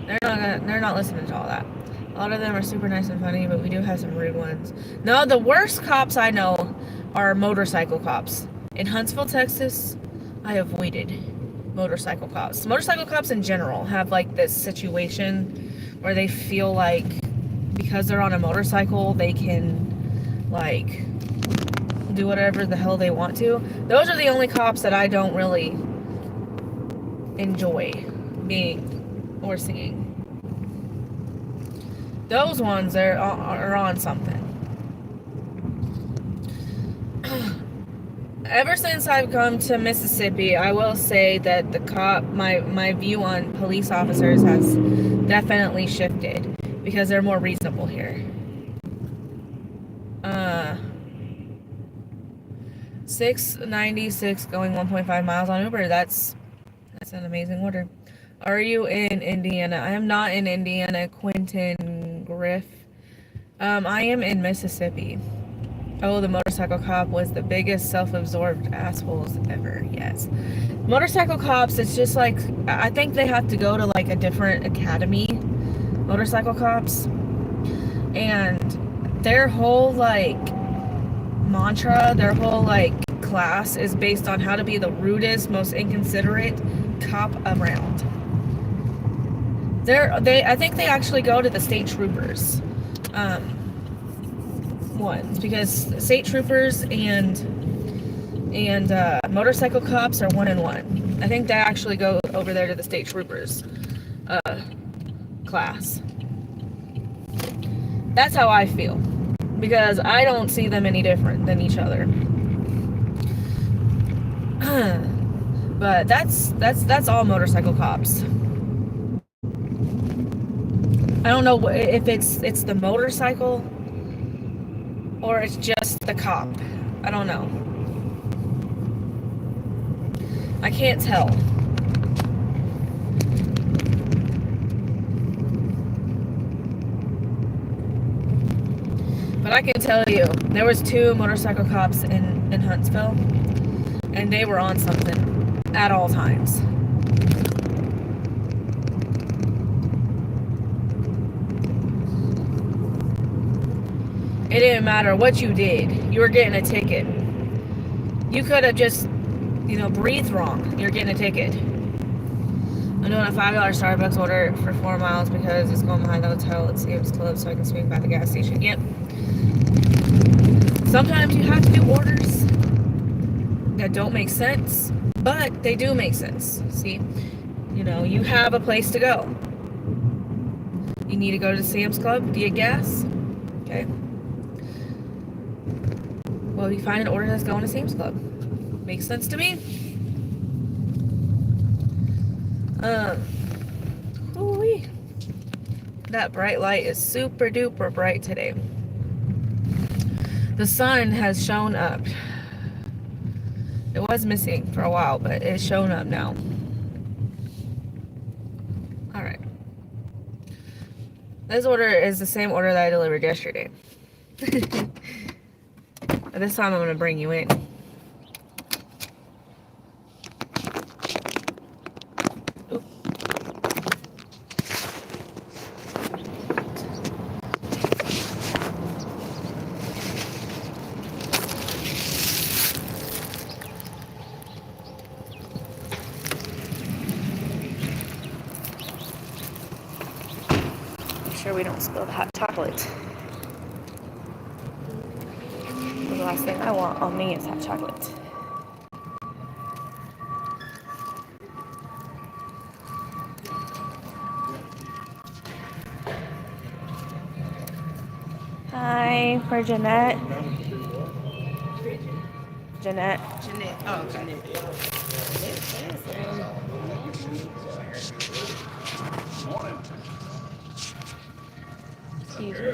They're not listening to all that. A lot of them are super nice and funny, but we do have some rude ones. No, the worst cops I know are motorcycle cops. In Huntsville, Texas, I avoided motorcycle cops. Motorcycle cops in general have like this situation where they feel like because they're on a motorcycle, they can like do whatever the hell they want to. Those are the only cops that I don't really enjoy being or seeing. Those ones are on something. Ever since I've come to Mississippi, I will say that my view on police officers has definitely shifted because they're more reasonable here. 696 going 1.5 miles on Uber. That's an amazing order. Are you in Indiana? I am not in Indiana, Quentin Griff. I am in Mississippi. Oh, the motorcycle cop was the biggest self-absorbed assholes ever. Yes. Motorcycle cops, it's just like, I think they have to go to like a different academy, motorcycle cops. And their whole like mantra, their whole like class is based on how to be the rudest, most inconsiderate cop around. I think they actually go to the state troopers ones, because state troopers and motorcycle cops are 1 and 1. I think they actually go over there to the state troopers class. That's how I feel, because I don't see them any different than each other. But that's all motorcycle cops. I don't know if it's the motorcycle or it's just the cop. I don't know. I can't tell. But I can tell you, there was 2 motorcycle cops in Huntsville, and they were on something at all times. It didn't matter what you did. You were getting a ticket. You could have just, breathed wrong. You're getting a ticket. I'm doing a $5 Starbucks order for 4 miles because it's going behind the hotel at Sam's Club so I can swing by the gas station. Yep. Sometimes you have to do orders that don't make sense, but they do make sense. See, you know, you have a place to go. You need to go to Sam's Club to get gas. Okay. Well, you find an order that's going to Sam's Club. Makes sense to me. Ooh-wee. That bright light is super duper bright today. The sun has shown up. It was missing for a while, but it's shown up now. Alright. This order is the same order that I delivered yesterday. But this time I'm going to bring you in. Sure we don't spill the hot chocolate. The last thing I want on me is hot chocolate. Hi, for Jeanette. Jeanette. Jeanette. Oh, Jeanette. Excuse me.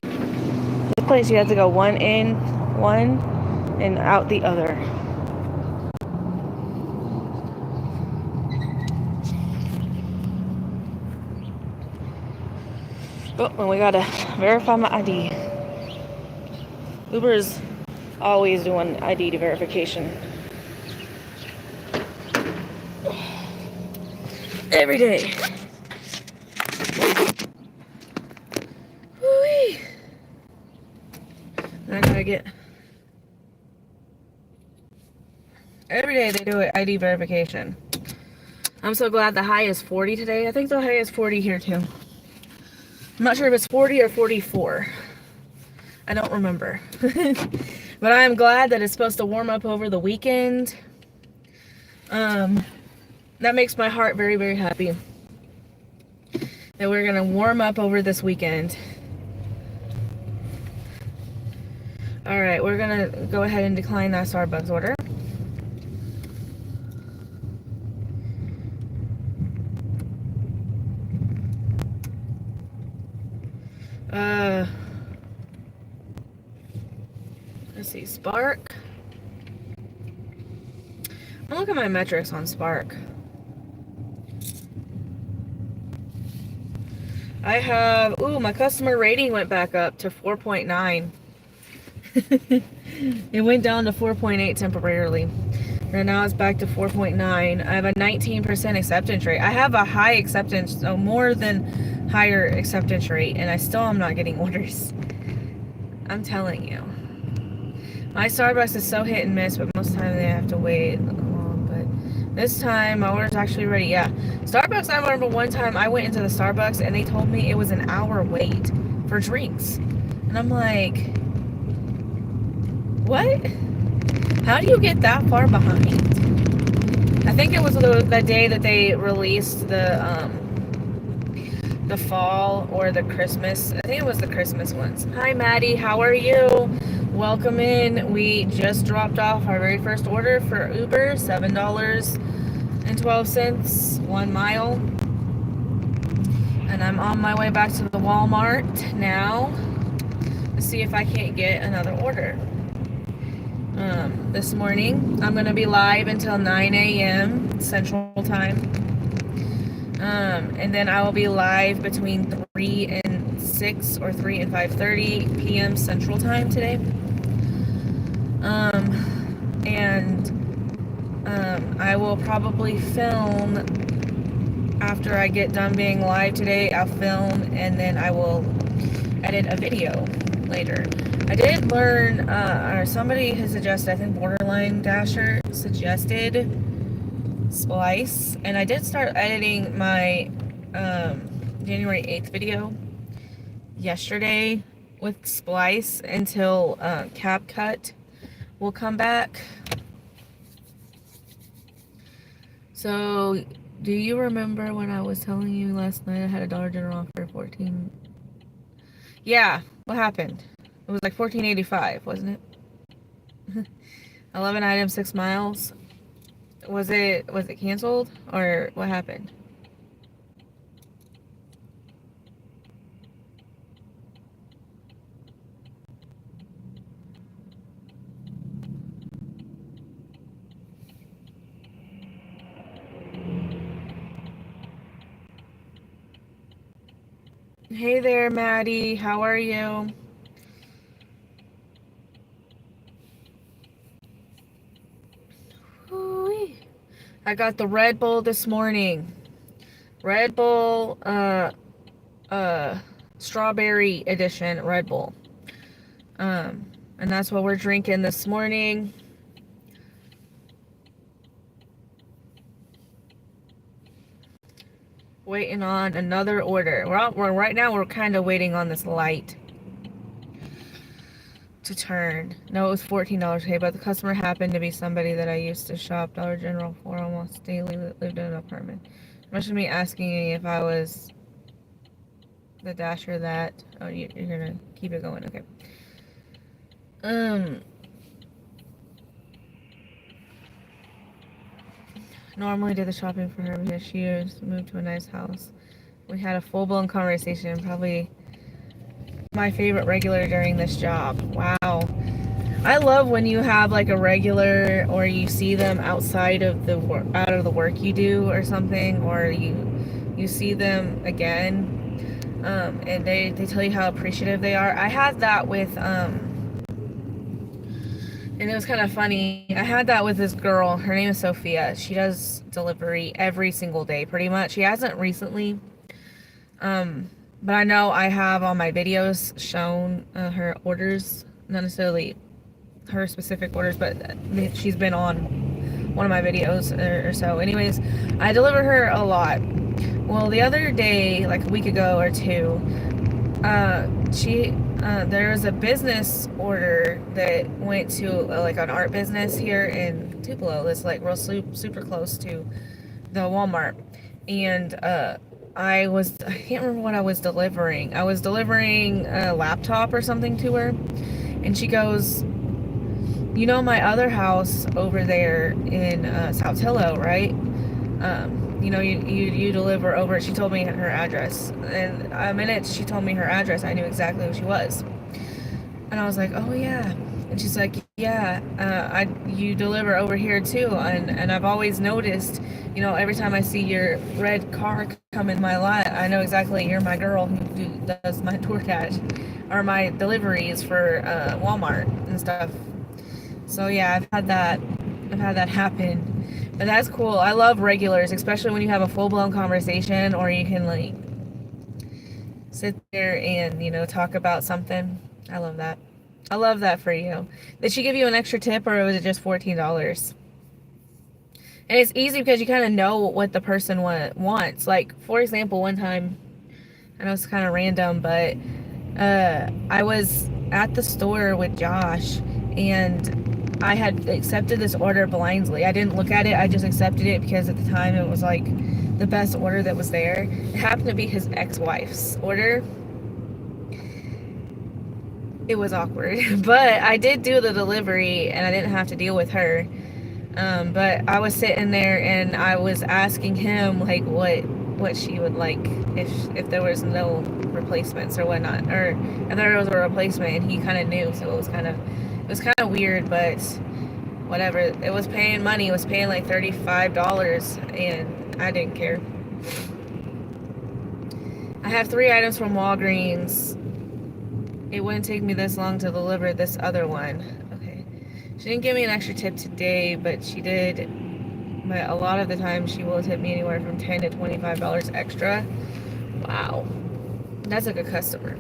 This place you have to go one in, one, and out the other. Oh, and we gotta verify my ID. Uber is always doing ID verification. Every day. Woo-wee. I gotta get. Every day they do it ID verification. I'm so glad the high is 40 today. I think the high is 40 here too. I'm not sure if it's 40 or 44. I don't remember. But I am glad that it's supposed to warm up over the weekend. That makes my heart very, very happy. That we're gonna warm up over this weekend. Alright, we're gonna go ahead and decline that Starbucks order. Let's see, Spark. I'll look at my metrics on Spark. I have, my customer rating went back up to 4.9. It went down to 4.8 temporarily. Right now it's back to 4.9. I have a 19% acceptance rate. I have a high acceptance, so more than higher acceptance rate, and I still am not getting orders. I'm telling you. My Starbucks is so hit and miss, but most of the time they have to wait long. But this time my order's actually ready. Yeah. Starbucks, I remember one time I went into the Starbucks and they told me it was an hour wait for drinks. And I'm like, what? How do you get that far behind? I think it was the day that they released the fall or the Christmas. I think it was the Christmas ones. Hi, Maddie. How are you? Welcome in. We just dropped off our very first order for Uber. $7.12, 1 mile. And I'm on my way back to the Walmart now to see if I can't get another order. This morning I'm gonna be live until 9 a.m. Central Time, and then I will be live between 3 and 6 or 3 and 5:30 p.m. Central Time today. I will probably film after I get done being live today. I'll film and then I will edit a video later. I did learn, or somebody has suggested, I think Borderline Dasher suggested Splice, and I did start editing my January 8th video yesterday with Splice until CapCut will come back. So, do you remember when I was telling you last night I had a Dollar General offer 14? Yeah, what happened? It was like $14.85, wasn't it? 11 items, 6 miles. Was it canceled or what happened? Hey there, Maddie. How are you? Ooh-wee. I got the Red Bull this morning. Red Bull, strawberry edition Red Bull. And that's what we're drinking this morning. Waiting on another order. Right now we're kind of waiting on this light to turn. No, it was $14 okay, but the customer happened to be somebody that I used to shop Dollar General for almost daily, that lived in an apartment. Mentioned me asking me if I was the Dasher that. Oh, you're gonna keep it going, okay. Normally did the shopping for her because she was moved to a nice house. We had a full-blown conversation, probably my favorite regular during this job. Wow. I love when you have like a regular or you see them outside of the work you do or something, or you see them again, and they tell you how appreciative they are. I had that with and it was kind of funny. I had that with this girl. Her name is Sophia. She does delivery every single day, pretty much. She hasn't recently. But I know I have on my videos shown her orders. Not necessarily her specific orders, but she's been on one of my videos or so. Anyways, I deliver her a lot. Well, the other day, like a week ago or two, there was a business order that went to like an art business here in Tupelo that's like real super close to the Walmart, and I can't remember what I was delivering. I was delivering a laptop or something to her, and she goes, "You know my other house over there in South Tillow, right? You know, you deliver over." She told me her address, and a minute she told me her address, I knew exactly who she was. And I was like, "Oh yeah." And she's like, "Yeah, you deliver over here too, and I've always noticed, you know, every time I see your red car come in my lot, I know exactly you're my girl who does my DoorDash or my deliveries for Walmart and stuff." So yeah, I've had that happen. But that's cool. I love regulars, especially when you have a full-blown conversation or you can like sit there and, you know, talk about something. I love that. I love that for you. Did she give you an extra tip or was it just $14? And it's easy because you kind of know what the person wants. Like, for example, one time, I know it's kind of random, but I was at the store with Josh and I had accepted this order blindly. I didn't look at it. I just accepted it because at the time it was like the best order that was there. It happened to be his ex-wife's order. It was awkward, but I did do the delivery and I didn't have to deal with her. But I was sitting there and I was asking him like what she would like if there was no replacements or whatnot, or if there was a replacement, and he kind of knew, so it was kind of weird, but whatever. It was paying money. It was paying like $35, and I didn't care. I have 3 items from Walgreens. It wouldn't take me this long to deliver this other one. Okay. She didn't give me an extra tip today, but she did. But a lot of the time, she will tip me anywhere from $10 to $25 extra. Wow. That's a good customer.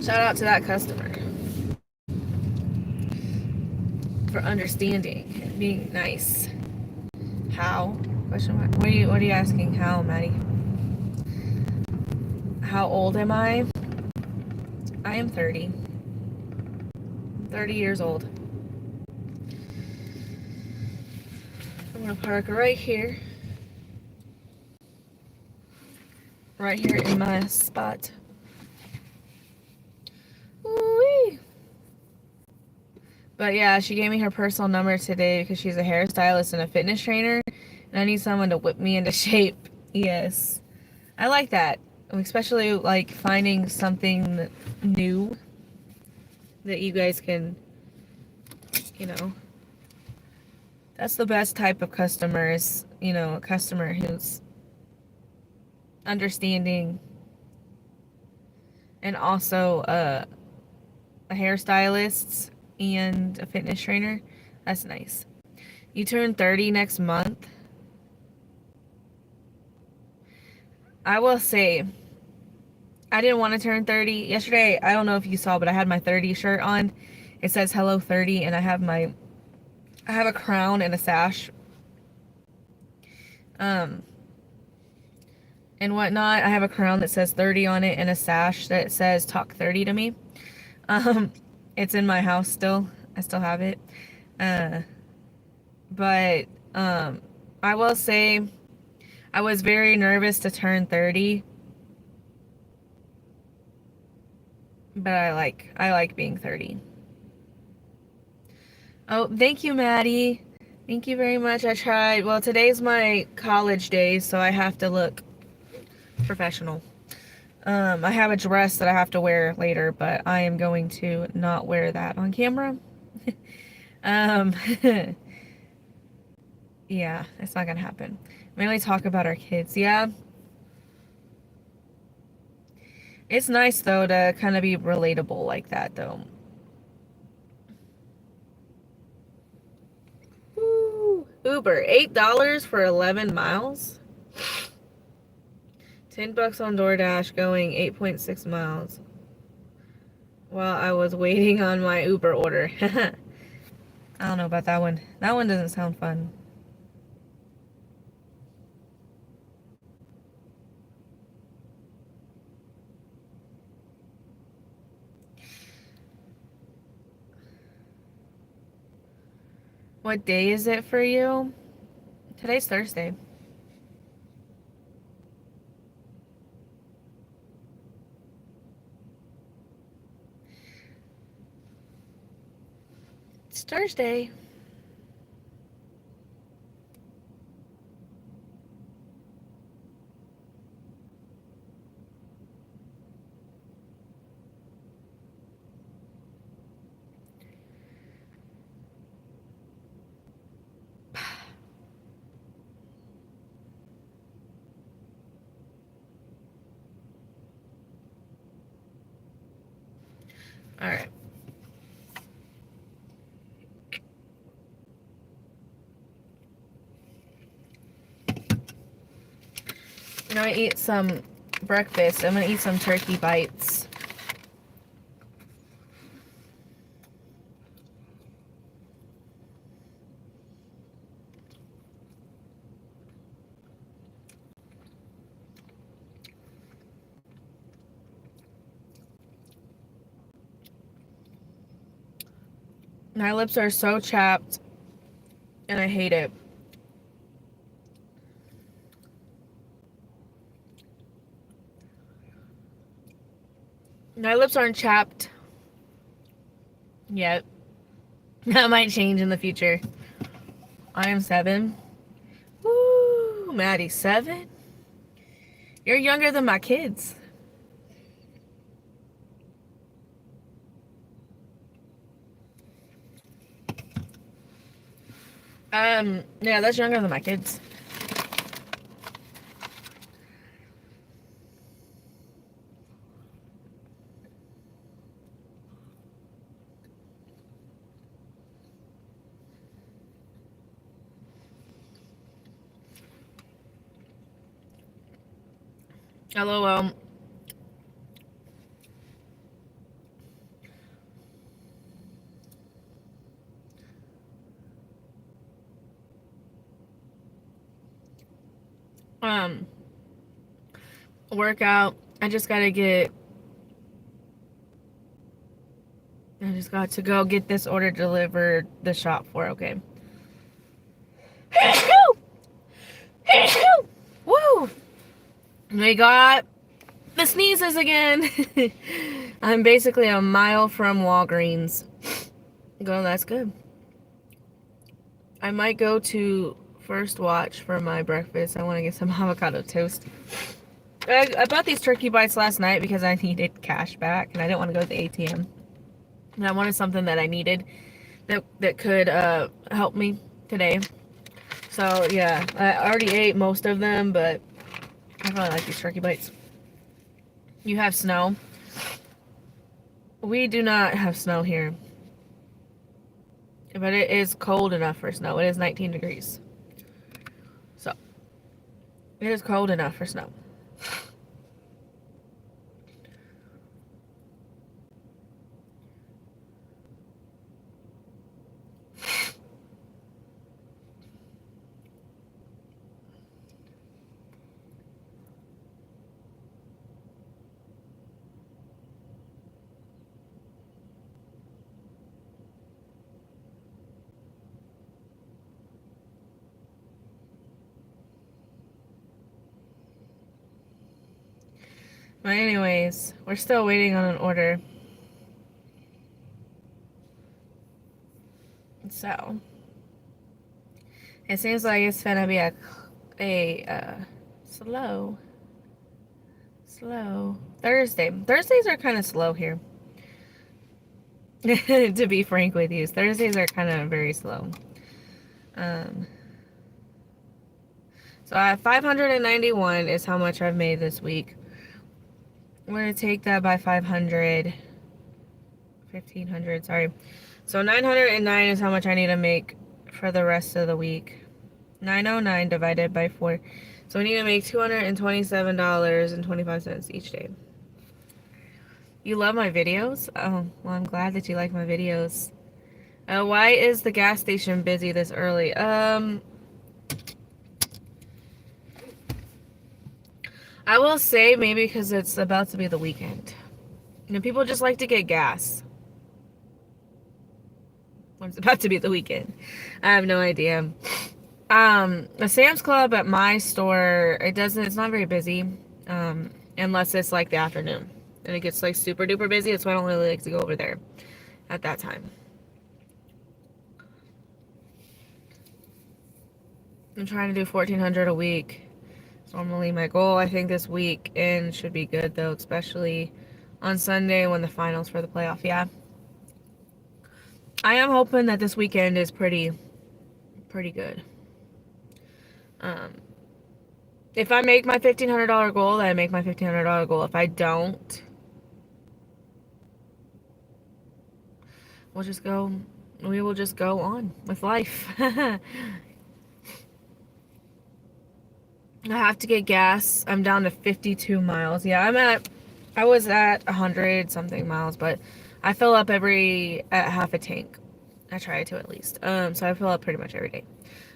Shout out to that customer for understanding and being nice. How? Question mark. What are you asking? How, Maddie? How old am I? I am 30. I'm 30 years old. I'm gonna park right here. Right here in my spot. Woo-wee. But yeah, she gave me her personal number today because she's a hairstylist and a fitness trainer. And I need someone to whip me into shape. Yes. I like that. Especially like finding something new that you guys can, you know. That's the best type of customer is, a customer who's understanding and also a hairstylist and a fitness trainer. That's nice. You turn 30 next month. I will say, I didn't want to turn 30. Yesterday, I don't know if you saw, but I had my 30 shirt on. It says hello 30 and I have a crown and a sash. And whatnot. I have a crown that says 30 on it and a sash that says talk 30 to me. It's in my house still. I still have it. But I will say I was very nervous to turn 30. But I like being 30. Oh, thank you, Maddie. Thank you very much. I tried. Well, today's my college day, so I have to look professional. I have a dress that I have to wear later, but I am going to not wear that on camera. Yeah, it's not gonna happen. Mainly talk about our kids. Yeah. It's nice though to kind of be relatable like that though. Woo. Uber, $8 for 11 miles. $10 on DoorDash going 8.6 miles while I was waiting on my Uber order. I don't know about that one. That one doesn't sound fun. What day is it for you? Today's Thursday. It's Thursday. All right. I'm gonna eat some breakfast. I'm gonna eat some turkey bites. My lips are so chapped and I hate it. My lips aren't chapped yet. That might change in the future. I am 7. Woo, Maddie, 7? You're younger than my kids. Yeah, that's younger than my kids. LOL. um workout. I just got to go get this order delivered the shop for, okay. Woo! We got the sneezes again. I'm basically a mile from Walgreens. That's good. I might go to First Watch for my breakfast. I want to get some avocado toast. I bought these turkey bites last night because I needed cash back and I didn't want to go to the ATM. And I wanted something that I needed that could help me today. So yeah, I already ate most of them, but I really like these turkey bites. You have snow? We do not have snow here. But it is cold enough for snow. It is 19 degrees. So, it is cold enough for snow. But anyways, we're still waiting on an order. So, it seems like it's gonna be a slow Thursday. Thursdays are kind of slow here. To be frank with you, Thursdays are kind of very slow. So 591 is how much I've made this week. I'm going to take that by 500. 1,500, sorry. So 909 is how much I need to make for the rest of the week. 909 divided by 4. So we need to make $227.25 each day. You love my videos? Oh, well, I'm glad that you like my videos. Why is the gas station busy this early? I will say maybe because it's about to be the weekend. You know, people just like to get gas when it's about to be the weekend. I have no idea. The Sam's Club at my store, it's not very busy, unless it's like the afternoon. And it gets like super duper busy. That's why I don't really like to go over there at that time. I'm trying to do 1,400 a week. It's normally my goal. I think this weekend should be good though, especially on Sunday when the finals for the playoff. Yeah. I am hoping that this weekend is pretty good. If I make my $1,500 goal, then I make my $1,500 goal. If I don't, we will just go on with life. I have to get gas. I'm down to 52 miles. Yeah, I was at 100 something miles, but I fill up at half a tank. I try to at least. So I fill up pretty much every day.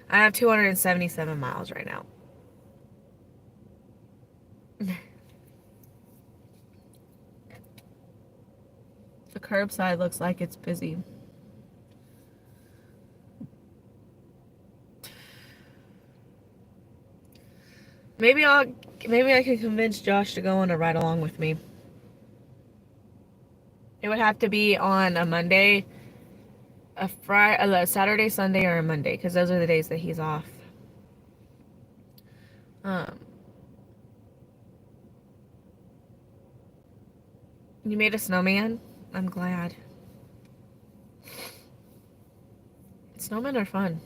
I have 277 miles right now. The curbside looks like it's busy. Maybe I can convince Josh to go on a ride along with me. It would have to be on a Monday, a Saturday, Sunday, or a Monday, because those are the days that he's off. You made a snowman? I'm glad. Snowmen are fun.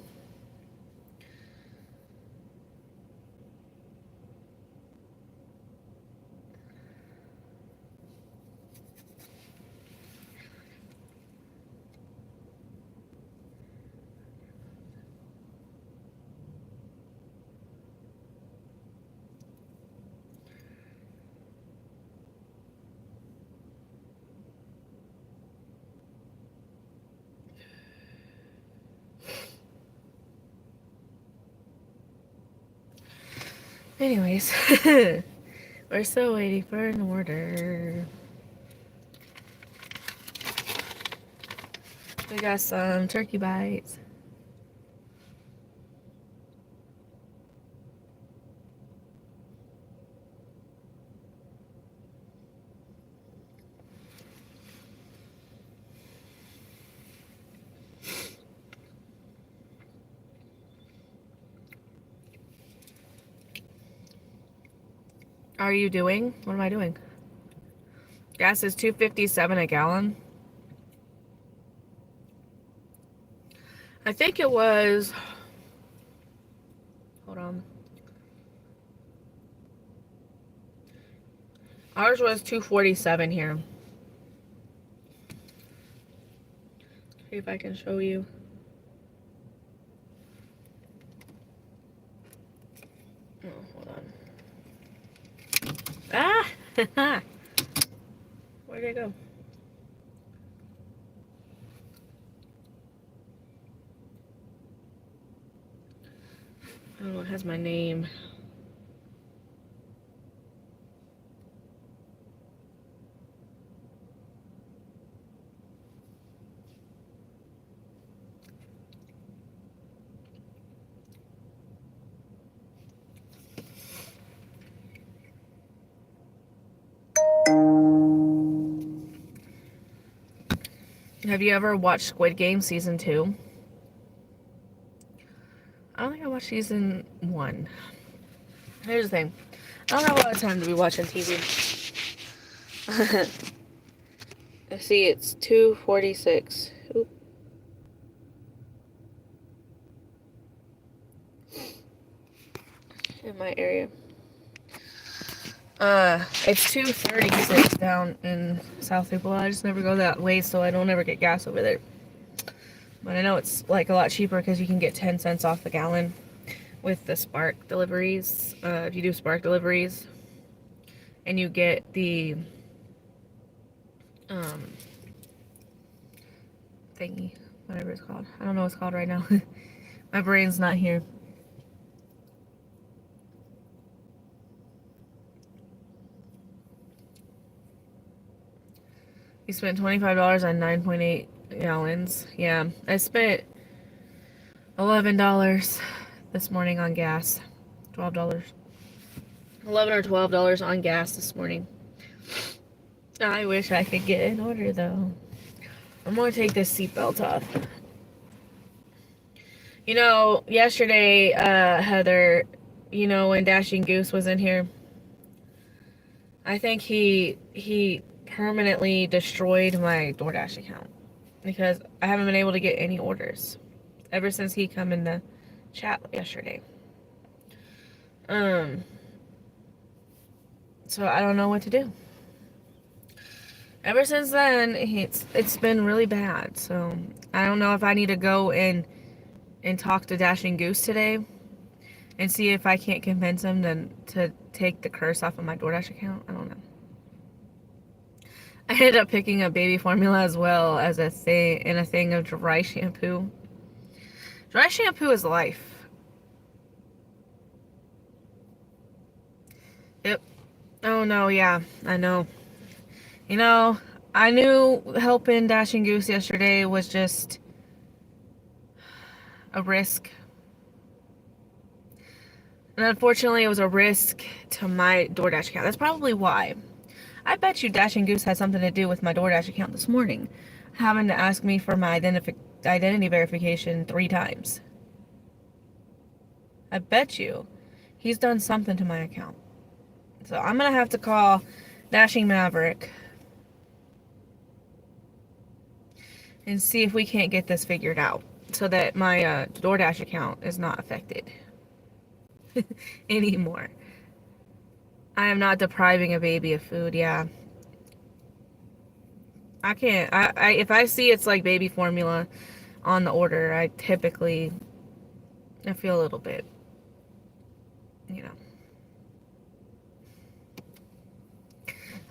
Anyways, we're still waiting for an order. We got some turkey bites. Are you doing? What am I doing? Gas is $2.57 a gallon. I think it was. Hold on. Ours was $2.47 here. See if I can show you. Oh, hold on. Ah! Where'd it go? Oh, it has my name. Have you ever watched Squid Game Season 2? I don't think I watched Season 1. Here's the thing. I don't have a lot of time to be watching TV. I see it's 2:46. Oop. In my area. It's 2:36 down in South Tupelo. I just never go that way, so I don't ever get gas over there. But I know it's like a lot cheaper because you can get 10 cents off the gallon with the Spark deliveries. If you do Spark deliveries, and you get the thingy, whatever it's called. I don't know what it's called right now. My brain's not here. You spent $25 on 9.8 gallons. Yeah, I spent $11 this morning on gas. $12. $11 or $12 on gas this morning. I wish I could get an order though. I'm gonna take this seatbelt off. You know, yesterday, Heather, you know, when Dashing Goose was in here, I think he permanently destroyed my DoorDash account because I haven't been able to get any orders ever since he come in the chat yesterday. So I don't know what to do. Ever since then, it's been really bad. So I don't know if I need to go and talk to Dashing Goose today and see if I can't convince him to take the curse off of my DoorDash account. I don't know. I ended up picking up baby formula as well as a thing of dry shampoo. Dry shampoo is life. Yep. Oh no, yeah, I know. You know, I knew helping Dashing Goose yesterday was just a risk. And unfortunately, it was a risk to my DoorDash account. That's probably why. I bet you Dashing Goose had something to do with my DoorDash account this morning, having to ask me for my identity verification 3 times. I bet you he's done something to my account. So I'm going to have to call Dashing Maverick and see if we can't get this figured out so that my DoorDash account is not affected anymore. I am not depriving a baby of food, yeah. I can't. If I see it's like baby formula on the order, I feel a little bit, you know.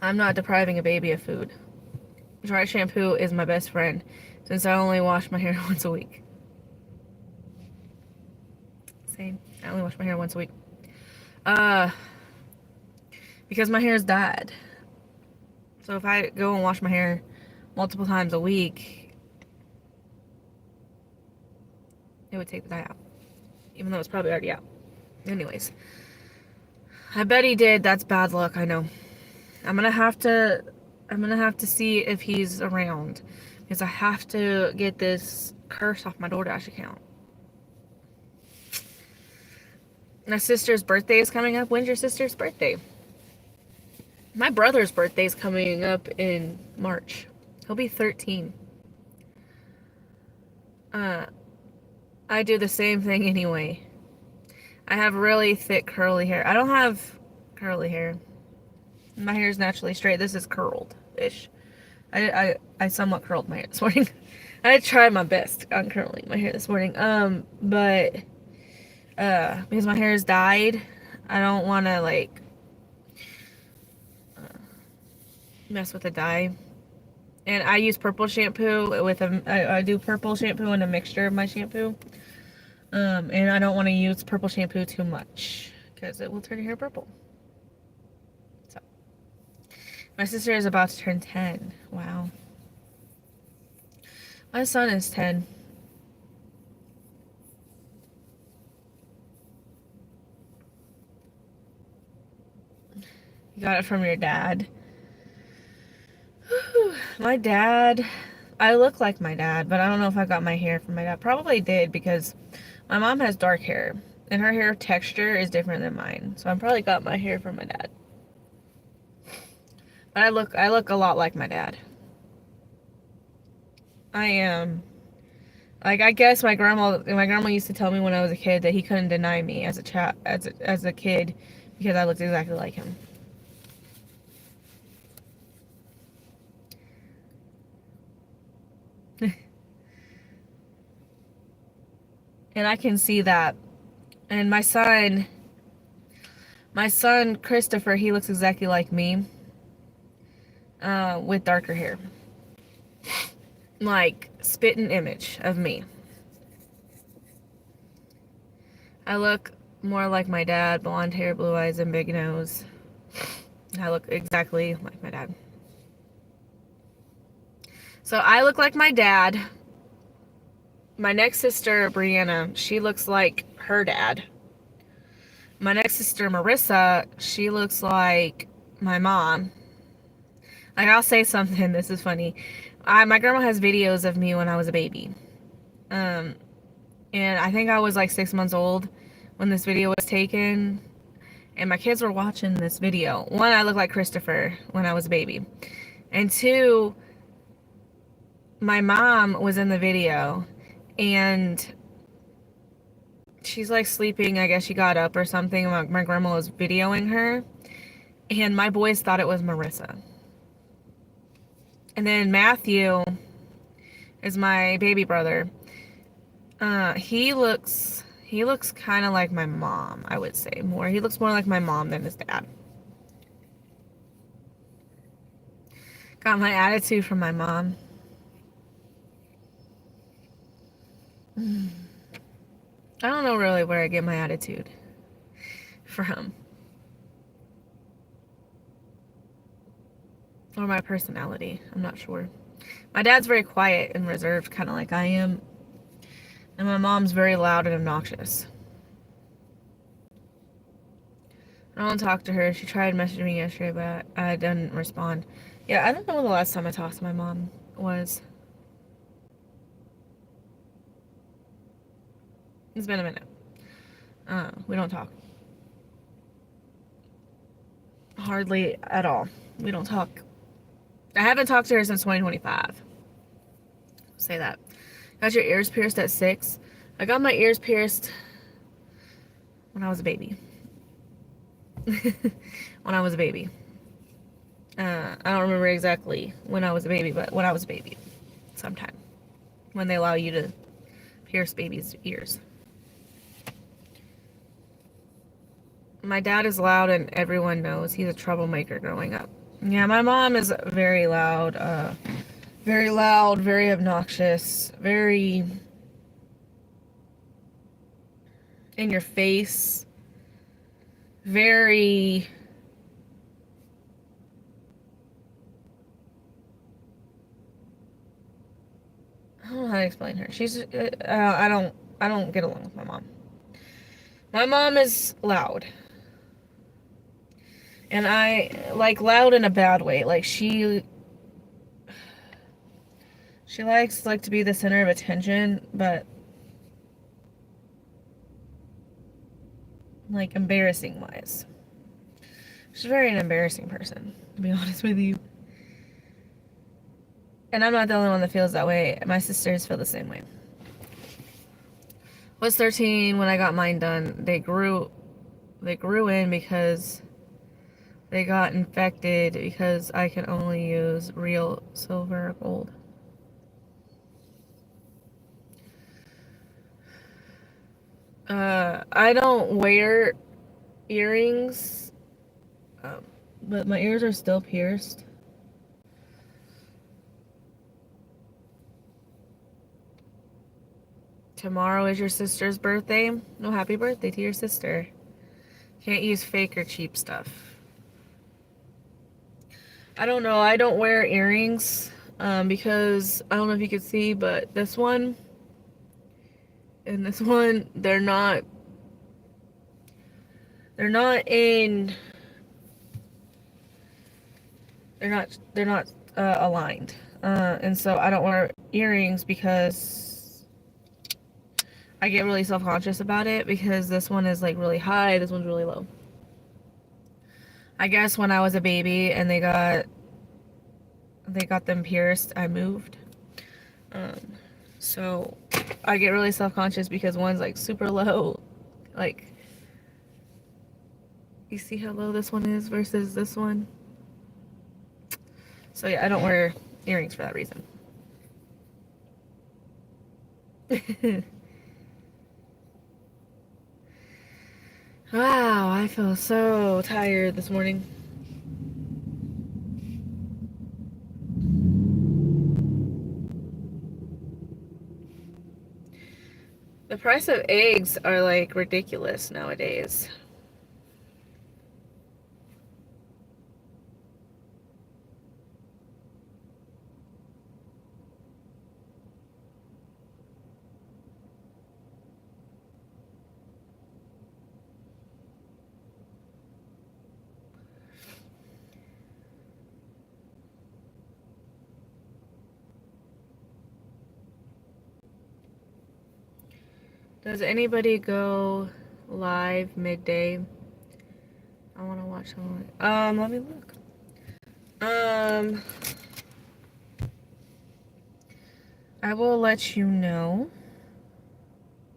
I'm not depriving a baby of food. Dry shampoo is my best friend since I only wash my hair once a week. Same. I only wash my hair once a week. Uh, because my hair's dyed. So if I go and wash my hair multiple times a week, it would take the dye out. Even though it's probably already out. Anyways. I bet he did. That's bad luck, I know. I'm gonna have to see if he's around. Because I have to get this curse off my DoorDash account. My sister's birthday is coming up. When's your sister's birthday? My brother's birthday is coming up in March. He'll be 13. I do the same thing anyway. I have really thick curly hair. I don't have curly hair. My hair is naturally straight. This is curled-ish. I somewhat curled my hair this morning. I tried my best on curling my hair this morning. But because my hair is dyed, I don't want to like mess with the dye. And I use purple shampoo with I do purple shampoo and a mixture of my shampoo. And I don't want to use purple shampoo too much because it will turn your hair purple. So, my sister is about to turn 10. Wow. My son is 10. You got it from your dad. My dad, I look like my dad, but I don't know if I got my hair from my dad. Probably did because my mom has dark hair and her hair texture is different than mine. So I probably got my hair from my dad. But I look a lot like my dad. I am. Like, I guess my grandma used to tell me when I was a kid that he couldn't deny me as a kid because I looked exactly like him. And I can see that. And my son Christopher, he looks exactly like me, with darker hair. Like, spitting image of me. I look more like my dad, blonde hair, blue eyes, and big nose. I look exactly like my dad. So I look like my dad. My next sister, Brianna, she looks like her dad. My next sister, Marissa, she looks like my mom. Like, I'll say something, this is funny. My grandma has videos of me when I was a baby. And I think I was like 6 months old when this video was taken. And my kids were watching this video. One, I look like Christopher when I was a baby. And two, my mom was in the video. And she's like sleeping. I guess she got up or something. My grandma was videoing her. And my boys thought it was Marissa. And then Matthew is my baby brother. He looks kind of like my mom, I would say. He looks more like my mom than his dad. Got my attitude from my mom. I don't know really where I get my attitude from. Or my personality. I'm not sure. My dad's very quiet and reserved, kind of like I am. And my mom's very loud and obnoxious. I don't talk to her. She tried messaging me yesterday, but I didn't respond. Yeah, I don't know when the last time I talked to my mom was. It's been a minute. We don't talk. Hardly at all. We don't talk. I haven't talked to her since 2025. Say that. Got your ears pierced at 6. I got my ears pierced when I was a baby. When I was a baby. I don't remember exactly when I was a baby, but when I was a baby. Sometime. When they allow you to pierce babies' ears. My dad is loud and everyone knows he's a troublemaker growing up. Yeah, my mom is very loud, very obnoxious, very in your face. very, I don't know how to explain her. I don't get along with my mom. My mom is loud. And I like loud in a bad way. Like she likes like to be the center of attention, but like embarrassing wise. She's very an embarrassing person, to be honest with you. And I'm not the only one that feels that way. My sisters feel the same way. I was 13 when I got mine done. They grew in because they got infected because I can only use real silver or gold. I don't wear earrings, but my ears are still pierced. Tomorrow is your sister's birthday. No, happy birthday to your sister. Can't use fake or cheap stuff. I don't know. I don't wear earrings because I don't know if you could see, but this one and this one, they're not in, they're not aligned. And so I don't wear earrings because I get really self-conscious about it because this one is like really high, this one's really low. I guess when I was a baby and they got them pierced, I moved. So I get really self-conscious because one's like super low. Like, you see how low this one is versus this one? So yeah, I don't wear earrings for that reason. Wow, I feel so tired this morning. The price of eggs are like ridiculous nowadays. Does anybody go live midday? I want to watch someone. Let me look. I will let you know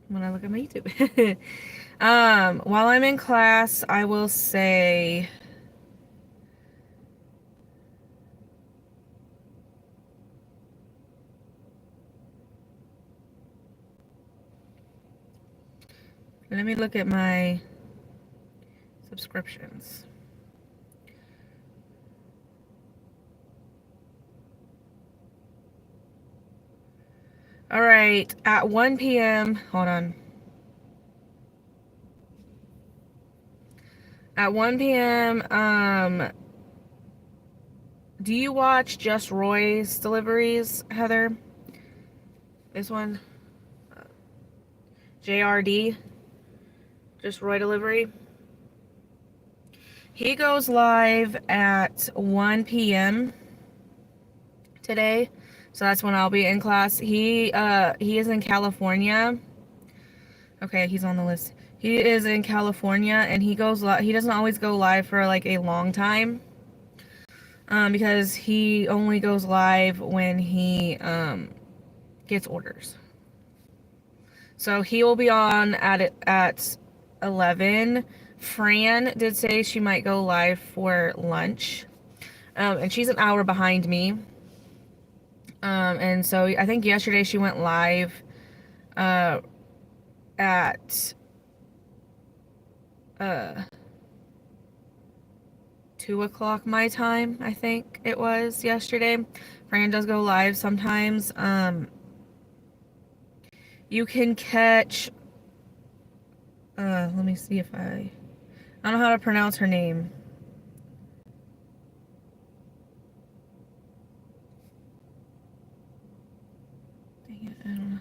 when I look at my YouTube. While I'm in class, I will say let me look at my subscriptions. All right, at 1 p.m. Hold on. At 1 p.m. Do you watch Just Roy's deliveries, Heather? This one, JRD, Just Roy Delivery. He goes live at 1 p.m. today, so that's when I'll be in class. He is in California. Okay, he's on the list. He is in California, and he doesn't always go live for like a long time, because he only goes live when he gets orders. So he will be on at 11. Fran did say she might go live for lunch, and she's an hour behind me. And so I think yesterday she went live at 2 o'clock my time, I think it was yesterday. Fran does go live sometimes. You can catch, let me see if I don't know how to pronounce her name. Dang it, I don't know.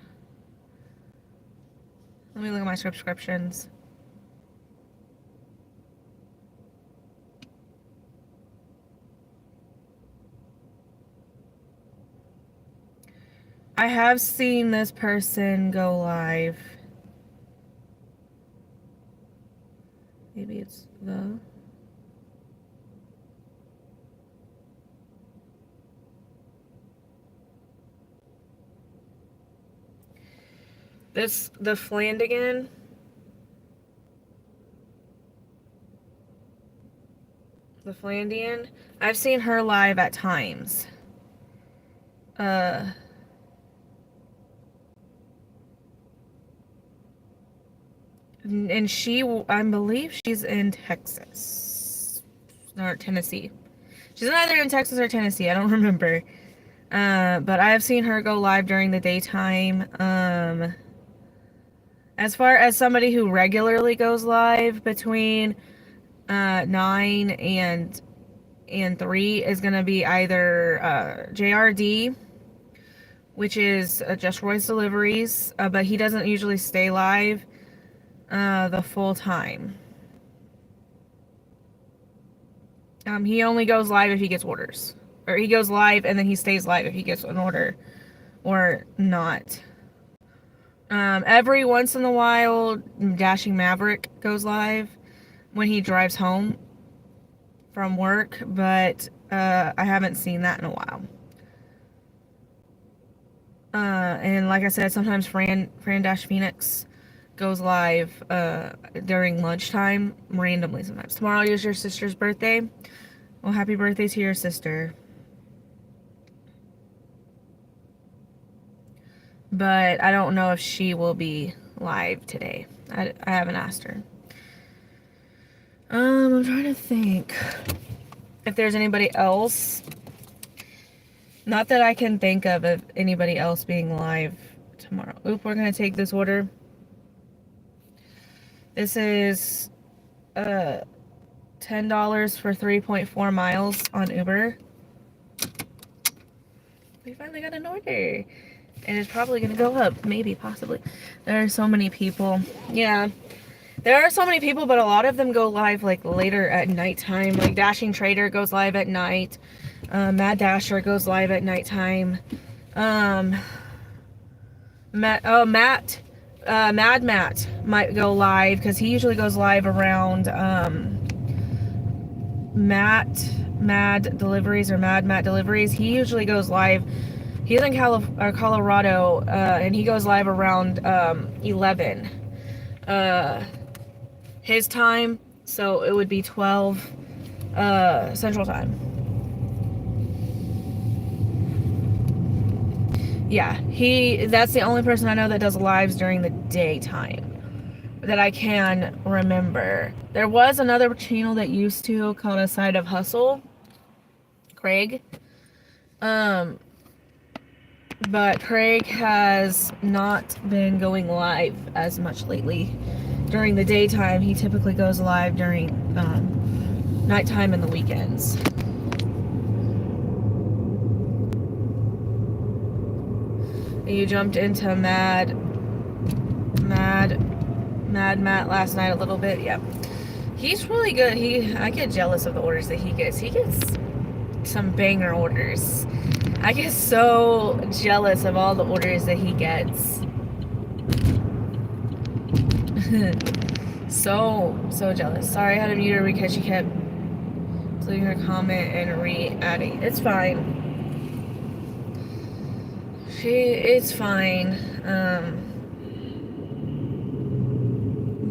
Let me look at my subscriptions. I have seen this person go live. Maybe it's the... the Flandigan. The Flandian. I've seen her live at times. And she, I believe she's in Texas. Or Tennessee. She's either in Texas or Tennessee. I don't remember. But I have seen her go live during the daytime. As far as somebody who regularly goes live between 9 and 3 is going to be either JRD, which is Just Roy's Deliveries, but he doesn't usually stay live the full time. He only goes live if he gets orders. Or he goes live and then he stays live if he gets an order or not. Every once in a while, Dashing Maverick goes live when he drives home from work, but I haven't seen that in a while. And like I said, sometimes Fran Dash Phoenix goes live during lunchtime, randomly sometimes. Tomorrow is your sister's birthday. Well, happy birthday to your sister. But I don't know if she will be live today. I haven't asked her. I'm trying to think if there's anybody else. Not that I can think of anybody else being live tomorrow. Oop, we're going to take this order. This is $10 for 3.4 miles on Uber. We finally got an order. And it's probably going to go up. Maybe, possibly. There are so many people. Yeah. There are so many people, but a lot of them go live like later at nighttime. Like Dashing Trader goes live at night. Mad Dasher goes live at nighttime. Mad Matt might go live because he usually goes live around Mad Deliveries or Mad Matt Deliveries. He usually goes live. He's in Colorado, and he goes live around 11 his time, so it would be 12 Central Time. Yeah, that's the only person I know that does lives during the daytime that I can remember. There was another channel that used to called A Side of Hustle, Craig. But Craig has not been going live as much lately. During the daytime, he typically goes live during nighttime and the weekends. You jumped into Mad Matt last night a little bit. Yep. He's really good. I get jealous of the orders that he gets. He gets some banger orders. I get so jealous of all the orders that he gets. so jealous. Sorry I had to mute her because she kept deleting her comment and re-adding. It's fine. It's fine.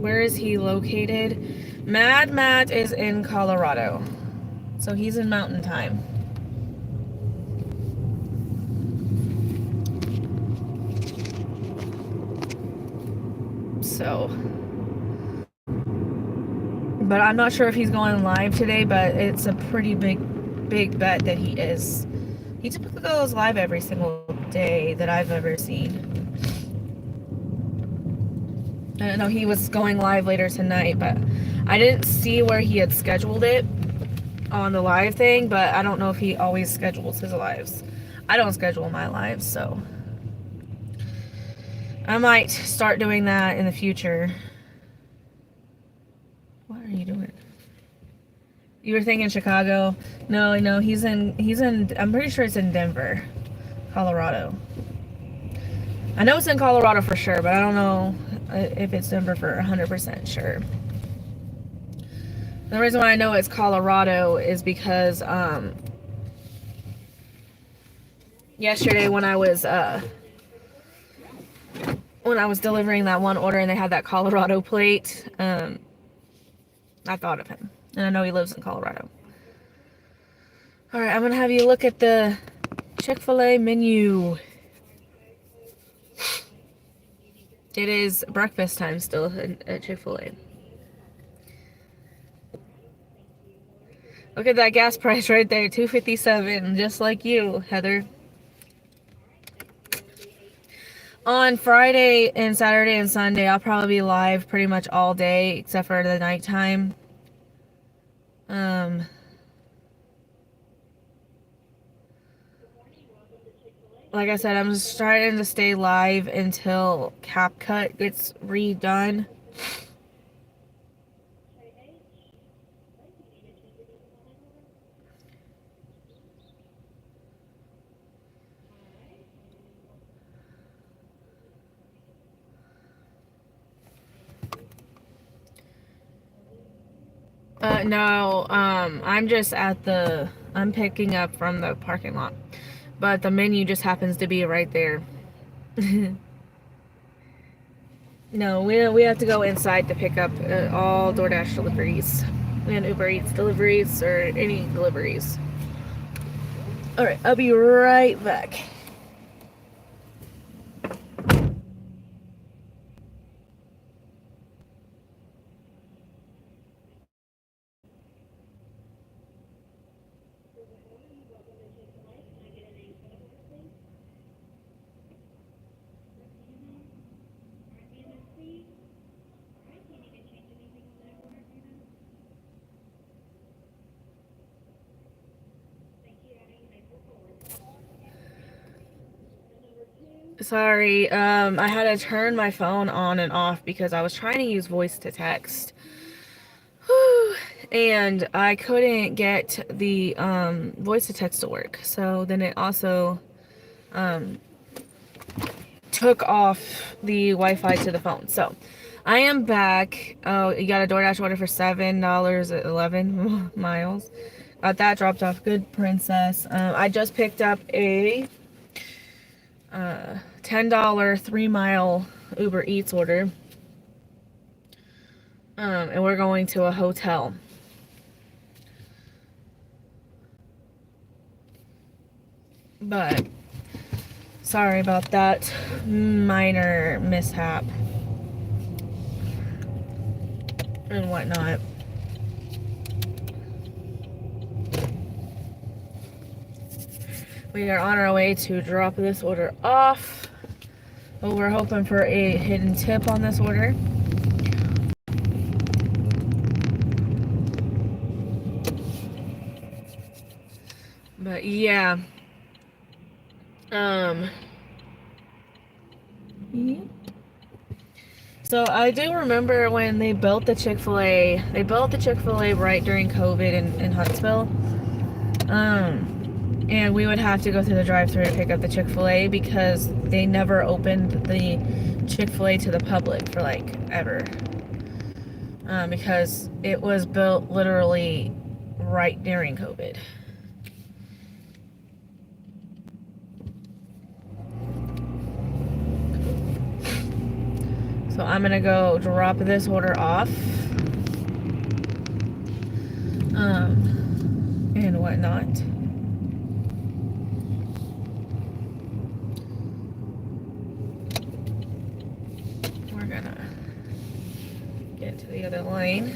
Where is he located? Mad Matt is in Colorado. So he's in Mountain Time. So, but I'm not sure if he's going live today, but it's a pretty big bet that he is. He typically goes live every single day that I've ever seen. I don't know, he was going live later tonight, but I didn't see where he had scheduled it on the live thing, but I don't know if he always schedules his lives. I don't schedule my lives, so I might start doing that in the future. What are you doing? You were thinking Chicago? No, he's in, I'm pretty sure it's in Denver, Colorado. I know it's in Colorado for sure, but I don't know if it's Denver for 100% sure. The reason why I know it's Colorado is because yesterday when I was delivering that one order and they had that Colorado plate, I thought of him, and I know he lives in Colorado. All right, I'm gonna have you look at the Chick-fil-A menu. It is breakfast time still at Chick-fil-A. Look at that gas price right there, $2.57, just like you, Heather. On Friday and Saturday and Sunday, I'll probably be live pretty much all day, except for the nighttime. Like I said, I'm just trying to stay live until CapCut gets redone. No, I'm just at I'm picking up from the parking lot. But the menu just happens to be right there. No, we have to go inside to pick up all DoorDash deliveries and Uber Eats deliveries or any deliveries. Alright, I'll be right back. Sorry, I had to turn my phone on and off because I was trying to use voice to text. Whew. And I couldn't get the voice to text to work. So then it also took off the Wi-Fi to the phone. So I am back. Oh, you got a DoorDash order for $7 at 11 miles. Got that dropped off. Good princess. I just picked up a $10 3-mile Uber Eats order. And we're going to a hotel. But sorry about that minor mishap and whatnot. We are on our way to drop this order off. But we're hoping for a hidden tip on this order. But yeah. So I do remember when they built the Chick-fil-A right during COVID in Huntsville. And we would have to go through the drive-thru to pick up the Chick-fil-A because they never opened the Chick-fil-A to the public for like ever. Because it was built literally right during COVID. So I'm gonna go drop this order off. And whatnot. We're gonna get to the other lane.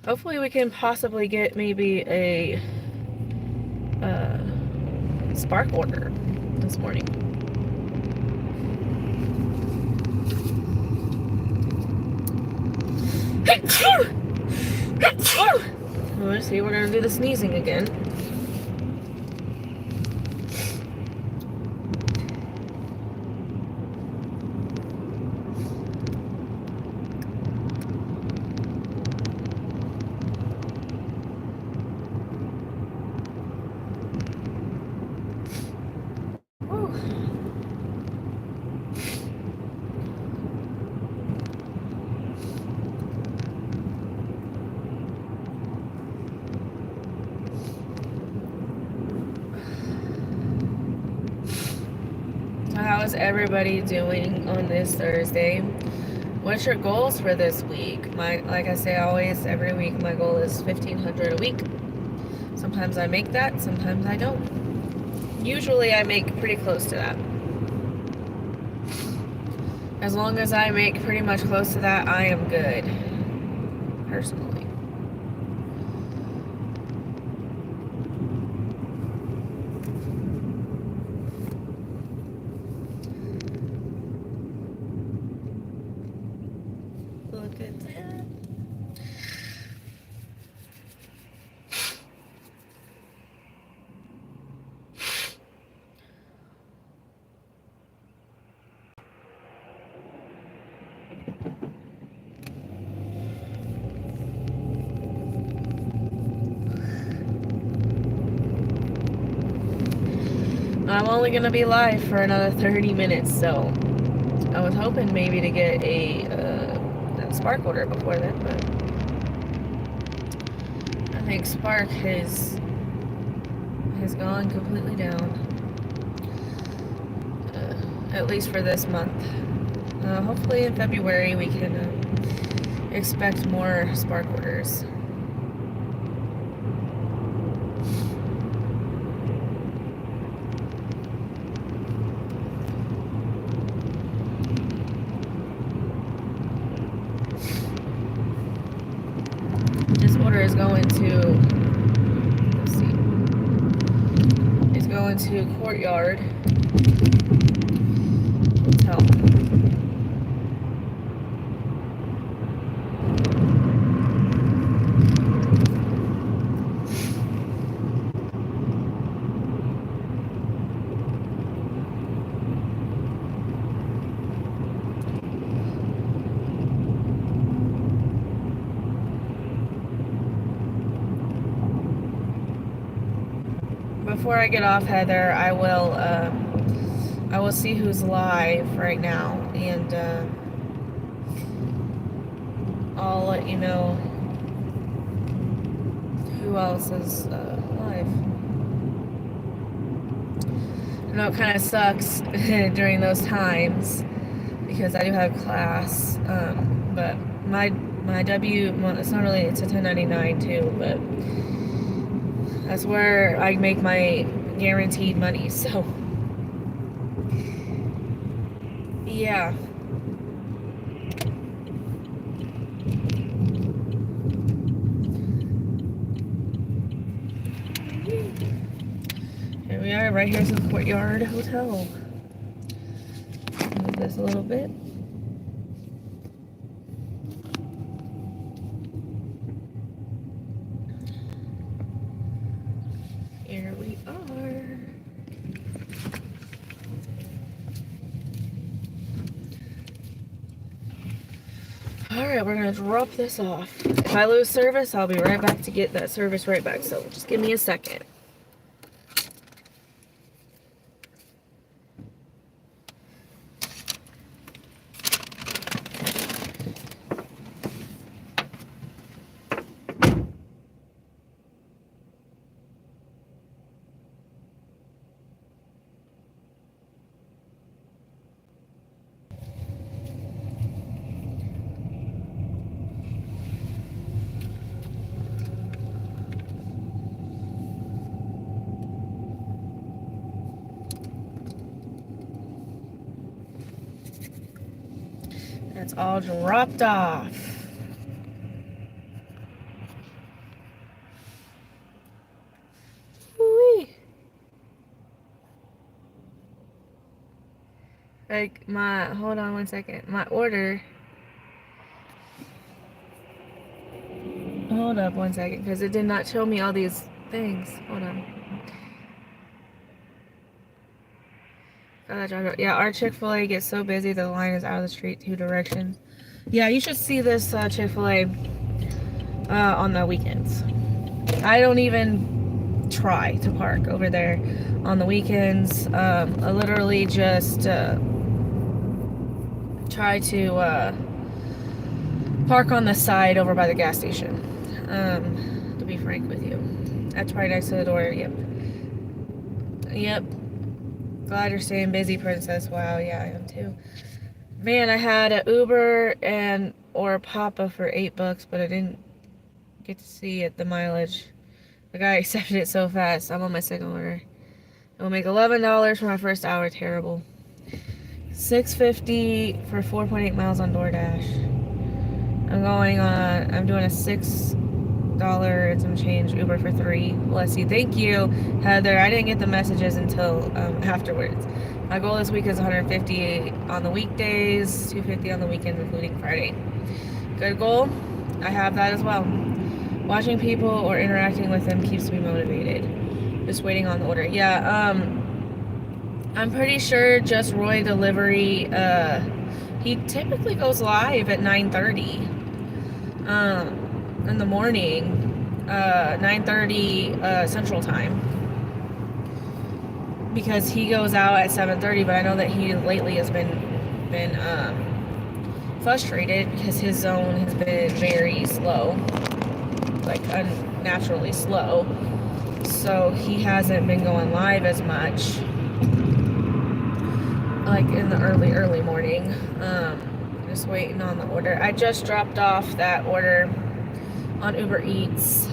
Hopefully we can possibly get maybe a Spark order this morning. Let's see, we're gonna do the sneezing again. How is everybody doing on this Thursday? What's your goals for this week? Like I say always, every week my goal is 1,500 a week. Sometimes I make that, sometimes I don't. Usually I make pretty close to that. As long as I make pretty much close to that, I am good. Personally. Look at that. I'm only gonna be live for another 30 minutes, so I was hoping maybe to get a Spark order before then, but I think Spark has gone completely down, at least for this month. Hopefully in February we can expect more Spark orders. This order is going to, let's see, it's going to Courtyard Hotel. Before I get off, Heather, I will see who's live right now, and I'll let you know who else is live. I know it kind of sucks during those times because I do have class, but my well, it's not really, it's a 1099 too, but that's where I make my guaranteed money, so yeah. Here we are, right here's the Courtyard Hotel. Move this a little bit. Here we are. Alright, we're gonna drop this off. If I lose service, I'll be right back to get that service right back, so just give me a second. It's all dropped off. Woo-wee. Like hold on one second. My order Hold up one second, because it did not show me all these things. Hold on. Yeah, our Chick-fil-A gets so busy the line is out of the street 2 directions. Yeah, you should see this Chick-fil-A on the weekends. I don't even try to park over there on the weekends. I literally just try to park on the side over by the gas station. To be frank with you. That's right next to the door. Yep. Yep. Glad you're staying busy, princess. Wow, yeah, I am too. Man, I had an Uber or a Papa for $8, but I didn't get to see it, the mileage. The guy accepted it so fast. I'm on my second order. It will make $11 for my first hour. Terrible. $6.50 for 4.8 miles on DoorDash. I'm doing a $6 and some change Uber for 3. Bless you. Thank you, Heather. I didn't get the messages until afterwards. My goal this week is 150 on the weekdays, 250 on the weekends, including Friday. Good goal. I have that as well. Watching people or interacting with them keeps me motivated. Just waiting on the order. Yeah, I'm pretty sure Just Roy Delivery, he typically goes live at 9:30 in the morning, 9:30 Central Time, because he goes out at 7:30. But I know that he lately has been frustrated because his zone has been very slow, like unnaturally slow, so he hasn't been going live as much, like in the early morning. Just waiting on the order. I just dropped off that order on Uber Eats,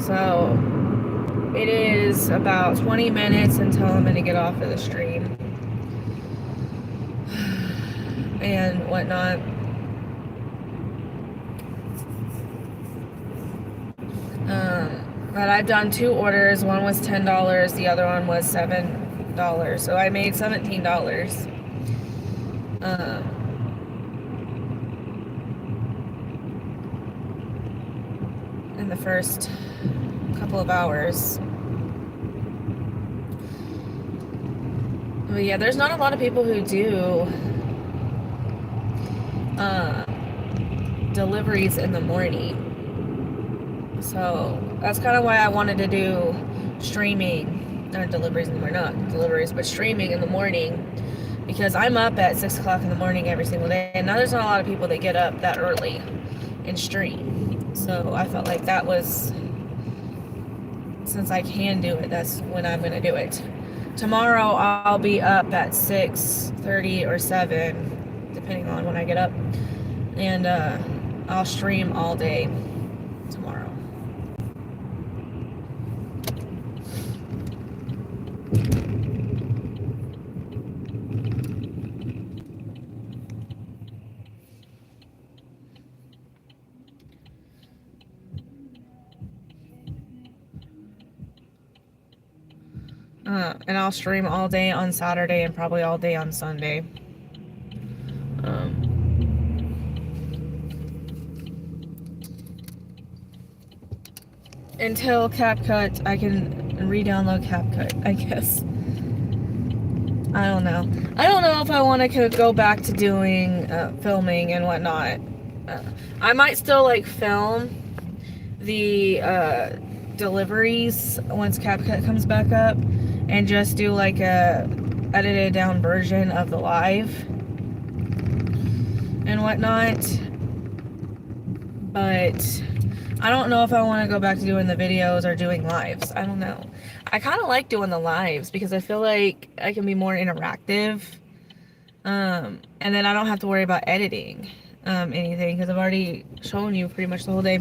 so it is about 20 minutes until I'm gonna get off of the stream and whatnot. But I've done 2 orders. One was $10, the other one was $7, so I made $17 in the first couple of hours. But yeah, there's not a lot of people who do deliveries in the morning. So that's kind of why I wanted to do streaming, not deliveries in the morning, not deliveries, but streaming in the morning, because I'm up at 6 o'clock in the morning every single day, and now there's not a lot of people that get up that early and stream. So I felt like that was, since I can do it, that's when I'm going to do it. Tomorrow I'll be up at 6:30 or 7, depending on when I get up, and I'll stream all day tomorrow. And I'll stream all day on Saturday and probably all day on Sunday. Until CapCut, I can re-download CapCut, I guess. I don't know. I don't know if I want to go back to doing filming and whatnot. I might still like film the deliveries once CapCut comes back up, and just do like a edited down version of the live and whatnot. But I don't know if I want to go back to doing the videos or doing lives. I don't know. I kind of like doing the lives because I feel like I can be more interactive. And then I don't have to worry about editing anything, because I've already shown you pretty much the whole day.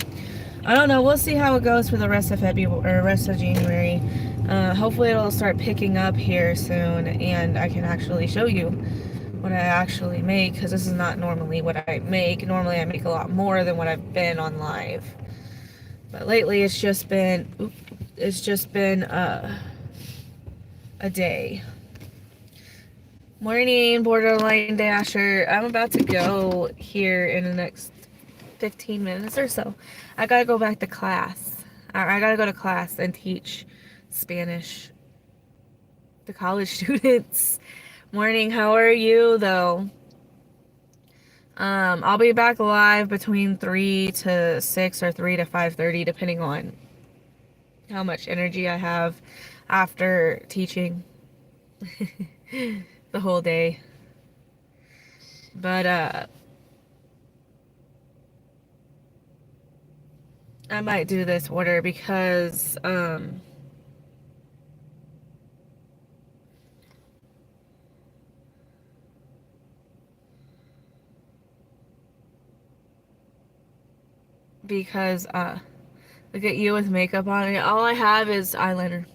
I don't know. We'll see how it goes for the rest of February or rest of January. Hopefully it'll start picking up here soon, and I can actually show you what I actually make, because this is not normally what I make. Normally I make a lot more than what I've been on live, but lately it's just been a day. Morning, Borderline Dasher. I'm about to go here in the next 15 minutes or so. I gotta go back to class. I gotta go to class and teach Spanish to college students. Morning, how are you though? I'll be back live between 3 to 6 or 3 to 5:30 depending on how much energy I have after teaching the whole day. But I might do this order because look at you with makeup on. All I have is eyeliner.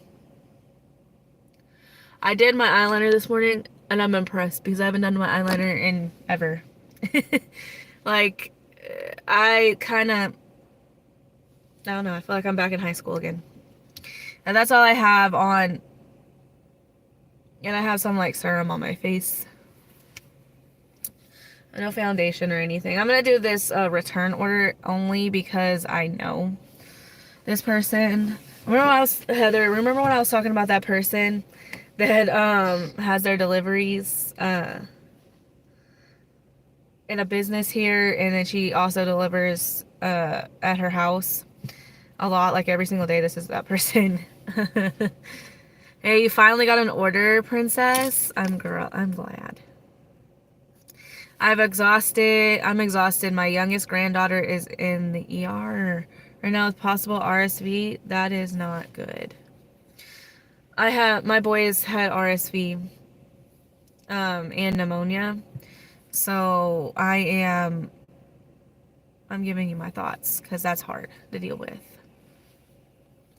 I did my eyeliner this morning and I'm impressed because I haven't done my eyeliner in ever. Like, I don't know, I feel like I'm back in high school again. And that's all I have on. And I have some like serum on my face. No foundation or anything. I'm gonna do this return order only because I know this person. Heather, remember when I was talking about that person that has their deliveries in a business here, and then she also delivers at her house a lot, like every single day? This is that person. Hey, you finally got an order, princess. I'm glad. I'm exhausted. My youngest granddaughter is in the ER right now with possible RSV. That is not good. My boys had RSV and pneumonia. So I'm giving you my thoughts because that's hard to deal with.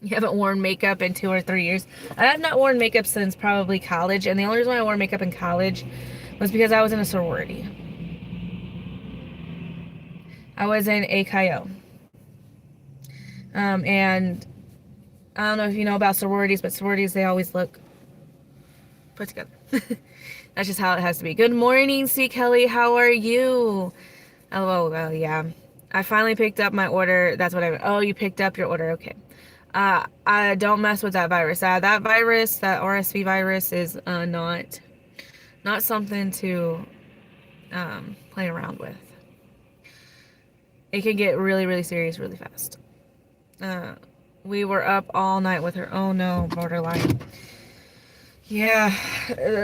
You haven't worn makeup in 2 or 3 years. I have not worn makeup since probably college, and the only reason why I wore makeup in college was because I was in a sorority. I was in AKO. And I don't know if you know about sororities, but sororities, they always look put together. That's just how it has to be. Good morning, C. Kelly. How are you? Oh, well, yeah. I finally picked up my order. That's what oh, you picked up your order. Okay. I don't mess with that virus. That RSV virus is not something to play around with. It can get really, really serious really fast. We were up all night with her. Oh no, borderline. Yeah,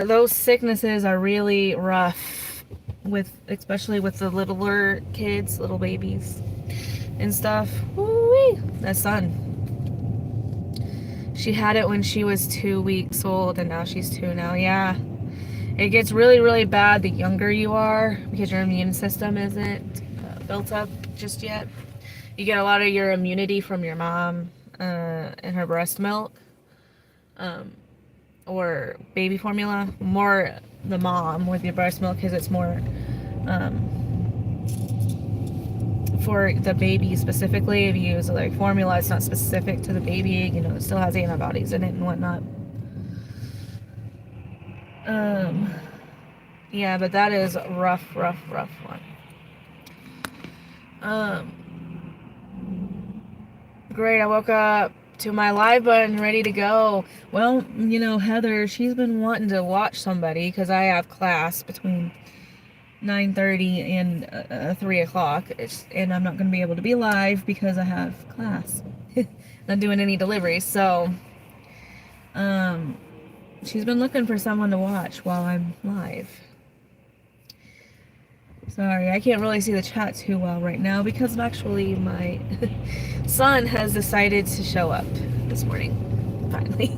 those sicknesses are really rough, especially with the littler kids, little babies and stuff. Woo-wee. That son. She had it when she was 2 weeks old, and now she's 2 now. Yeah, it gets really, really bad the younger you are because your immune system isn't built up just yet. You get a lot of your immunity from your mom and her breast milk or baby formula. More the mom with your breast milk because it's more for the baby specifically. If you use like formula, it's not specific to the baby. You know, it still has antibodies in it and whatnot. Yeah, but that is a rough one. Great, I woke up to my live button ready to go. Well, you know, Heather, she's been wanting to watch somebody because I have class between 9:30 and 3 o'clock, and I'm not going to be able to be live because I have class. Not doing any deliveries, so she's been looking for someone to watch while I'm live. Sorry, I can't really see the chat too well right now because actually my son has decided to show up this morning, finally.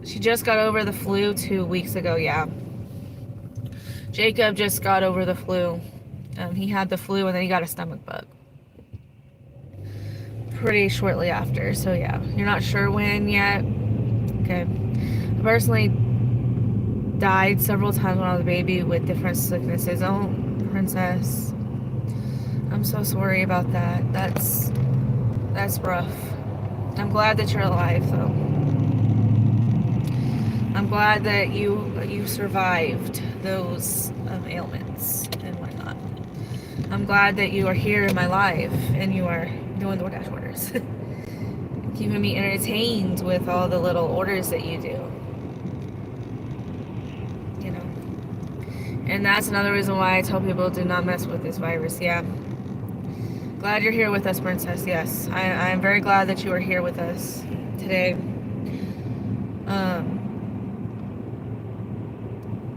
She just got over the flu 2 weeks ago, yeah. Jacob just got over the flu. He had the flu and then he got a stomach bug pretty shortly after, so yeah. You're not sure when yet? Okay. I personally died several times when I was a baby with different sicknesses. Oh, princess. I'm so sorry about that. That's rough. I'm glad that you're alive, though. I'm glad that you survived those ailments and whatnot. I'm glad that you are here in my life and you are doing DoorDash orders. Keeping me entertained with all the little orders that you do. You know. And that's another reason why I tell people do not mess with this virus. Yeah. Glad you're here with us, Princess. Yes. I'm very glad that you are here with us today.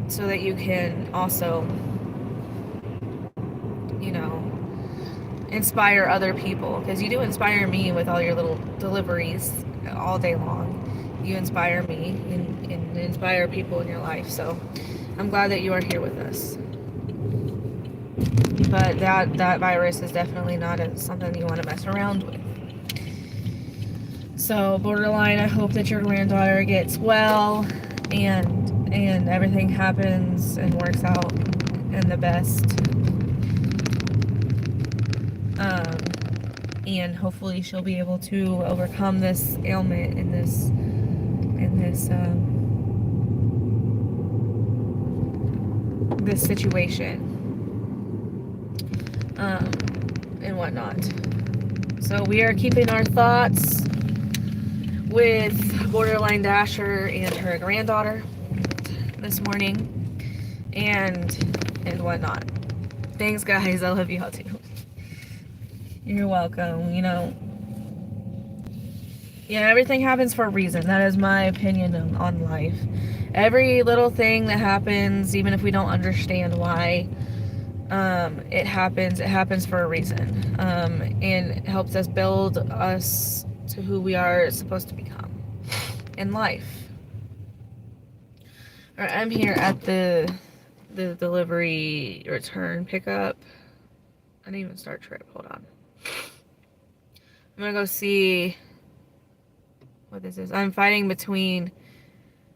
So that you can also, you know, inspire other people, because you do inspire me with all your little deliveries all day long. You inspire me and inspire people in your life, so I'm glad that you are here with us. But that virus is definitely not something you want to mess around with. So borderline, I hope that your granddaughter gets well and everything happens and works out in the best. And hopefully she'll be able to overcome this ailment and this situation and whatnot. So we are keeping our thoughts with Borderline Dasher and her granddaughter this morning and whatnot. Thanks, guys. I love you all too. You're welcome. You know, yeah, everything happens for a reason. That is my opinion on life. Every little thing that happens, even if we don't understand why it happens for a reason. And it helps us build us to who we are supposed to become in life. All right, I'm here at the delivery return pickup. I didn't even start trip. Hold on. I'm gonna go see what this is. I'm fighting between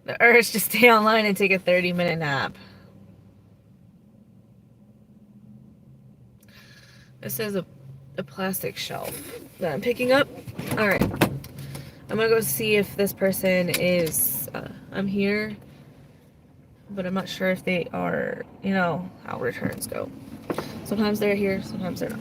the urge to stay online and take a 30-minute nap. This is a plastic shelf that I'm picking up. Alright. I'm gonna go see if this person is, I'm here, but I'm not sure if they are, you know, how returns go. Sometimes they're here, sometimes they're not.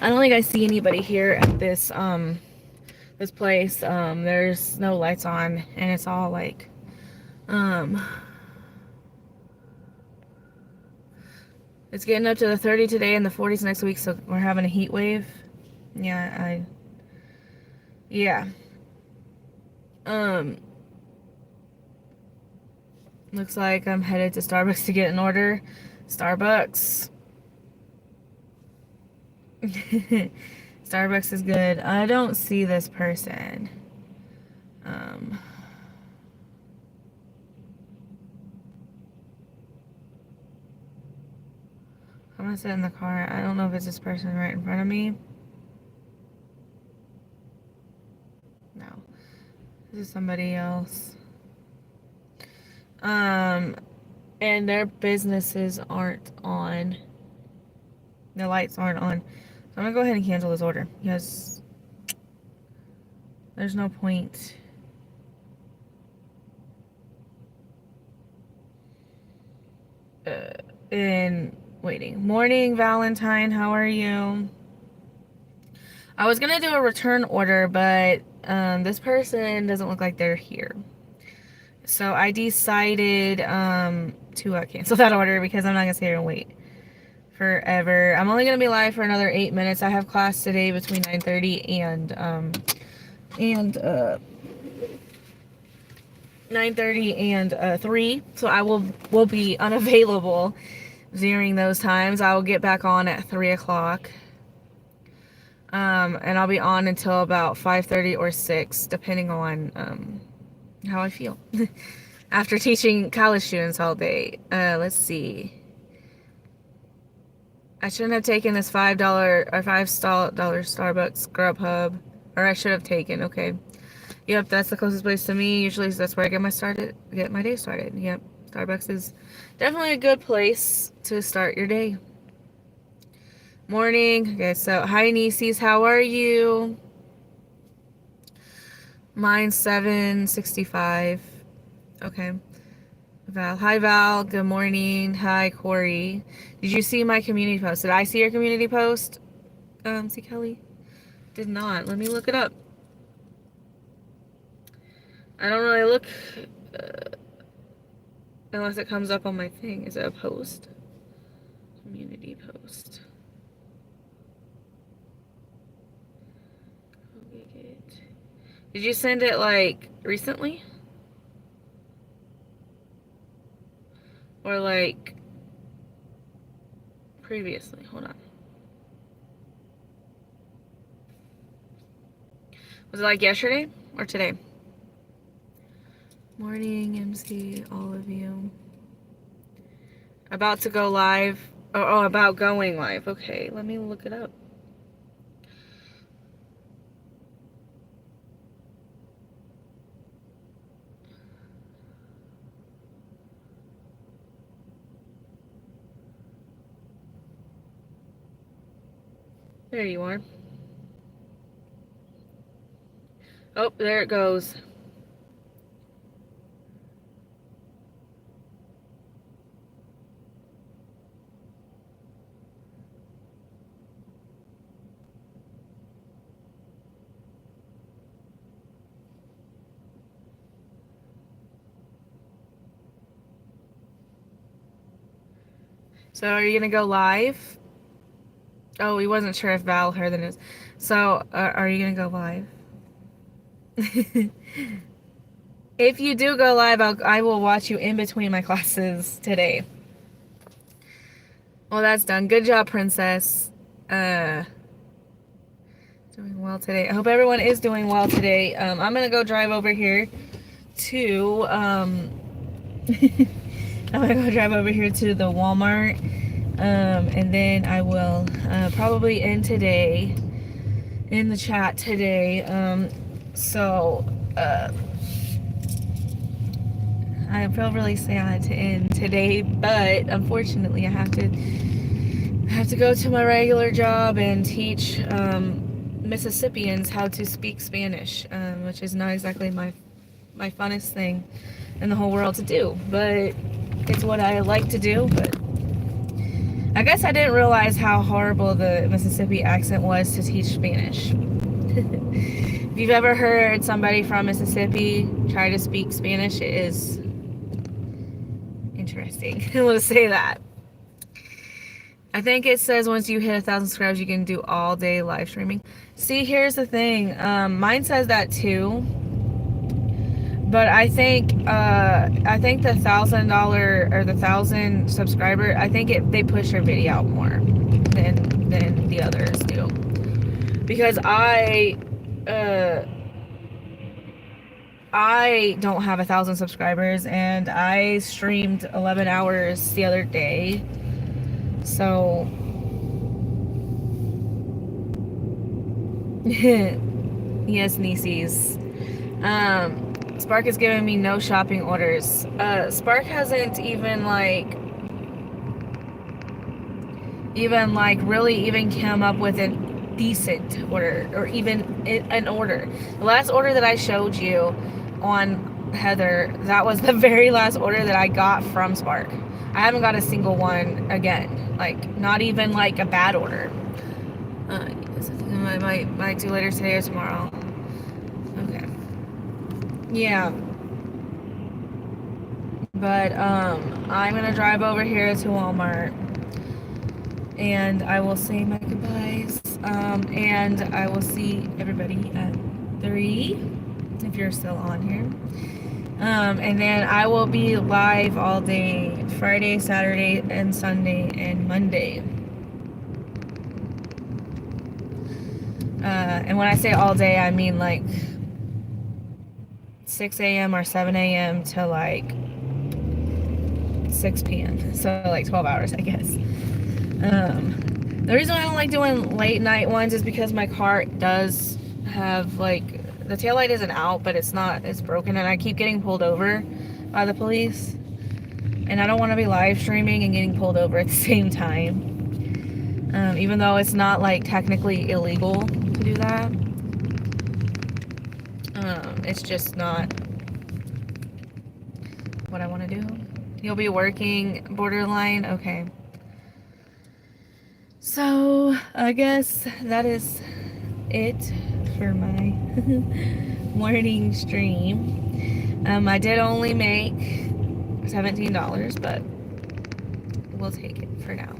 I don't think I see anybody here at this this place. There's no lights on and it's all like it's getting up to the 30 today and the 40s next week, so we're having a heat wave. Yeah, yeah. Looks like I'm headed to Starbucks to get an order. Starbucks. Starbucks is good. I don't see this person. I'm gonna sit in the car. I don't know if it's this person right in front of me. No. This is somebody else. And their businesses aren't on. The lights aren't on. So I'm gonna go ahead and cancel this order because there's no point. In waiting. Morning, Valentine. How are you? I was gonna do a return order, but this person doesn't look like they're here. So I decided to cancel that order because I'm not gonna sit here and wait forever. I'm only gonna be live for another 8 minutes. I have class today between 9:30 and 9:30 and 3, so I will be unavailable during those times. I will get back on at 3 o'clock. And I'll be on until about 5:30 or 6, depending on how I feel. After teaching college students all day. Let's see. I shouldn't have taken this $5 or $5 Starbucks Grubhub. Or I should have taken, okay. Yep, that's the closest place to me. Usually that's where I get my day started. Yep, Starbucks is definitely a good place to start your day. Morning. Okay, so hi Nieces, how are you? Mine's 7:65. Okay. Val. Hi Val. Good morning. Hi Corey. Did you see my community post? Did I see your community post? See Kelly? Did not. Let me look it up. I don't really look unless it comes up on my thing. Is it a post? Community post. Did you send it like recently? Or like previously? Hold on. Was it like yesterday or today? Morning, MC, all of you. About to go live. Oh, about going live. Okay, let me look it up. There you are. Oh, there it goes. So are you gonna go live? Oh, we wasn't sure if Val heard the news. So are you gonna go live? If you do go live, I will watch you in between my classes today. Well, that's done. Good job, Princess. Doing well today. I hope everyone is doing well today. I'm gonna go drive over here to I'm gonna go drive over here to the Walmart, and then I will probably end today in the chat today. I feel really sad to end today, but unfortunately I have to go to my regular job and teach Mississippians how to speak Spanish, which is not exactly my funnest thing in the whole world to do, but it's what I like to do. But I guess I didn't realize how horrible the Mississippi accent was to teach Spanish. If you've ever heard somebody from Mississippi try to speak Spanish, it is interesting. Let's say that. I think it says once you hit 1,000 subscribers, you can do all day live streaming. See, here's the thing. Mine says that too. But I think the $1,000 or the 1,000 subscriber, I think they push your video out more than the others do. Because I don't have 1,000 subscribers, and I streamed 11 hours the other day. So yes, Nieces. Spark is giving me no shopping orders. Spark hasn't even really come up with a decent order, or even an order. The last order that I showed you on Heather, that was the very last order that I got from Spark. I haven't got a single one again, like not even like a bad order. I might do later today or tomorrow. Yeah. But I'm gonna drive over here to Walmart and I will say my goodbyes. And I will see everybody at 3 if you're still on here. And then I will be live all day Friday, Saturday, and Sunday, and Monday. And when I say all day, I mean like 6 a.m. or 7 a.m. to like 6 p.m. So like 12 hours, I guess. The reason I don't like doing late night ones is because my car does have like the taillight isn't out, but it's broken, and I keep getting pulled over by the police. And I don't want to be live streaming and getting pulled over at the same time. Even though it's not like technically illegal to do that. It's just not what I want to do. You'll be working borderline? Okay. So, I guess that is it for my morning stream. I did only make $17, but we'll take it for now.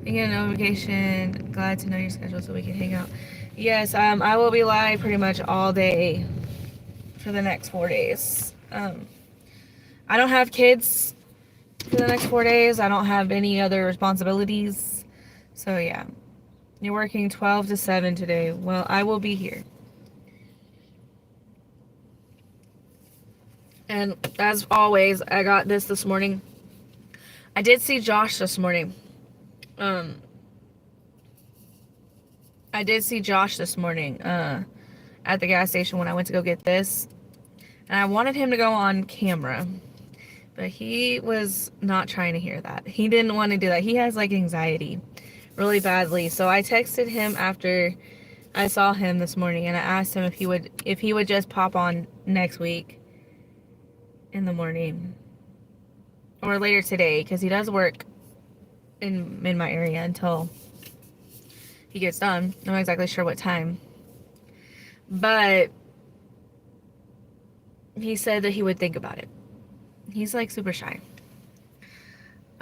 You get a notification. Glad to know your schedule so we can hang out. Yes, I will be live pretty much all day for the next 4 days. I don't have kids for the next 4 days. I don't have any other responsibilities. So yeah. You're working 12 to 7 today. Well, I will be here. And as always, I got this morning. I did see Josh this morning. I did see Josh this morning at the gas station when I went to go get this. And I wanted him to go on camera. But he was not trying to hear that. He didn't want to do that. He has like anxiety really badly. So I texted him after I saw him this morning and I asked him if he would just pop on next week in the morning or later today, because he does work in my area until he gets done. I'm not exactly sure what time. But he said that he would think about it. He's like super shy.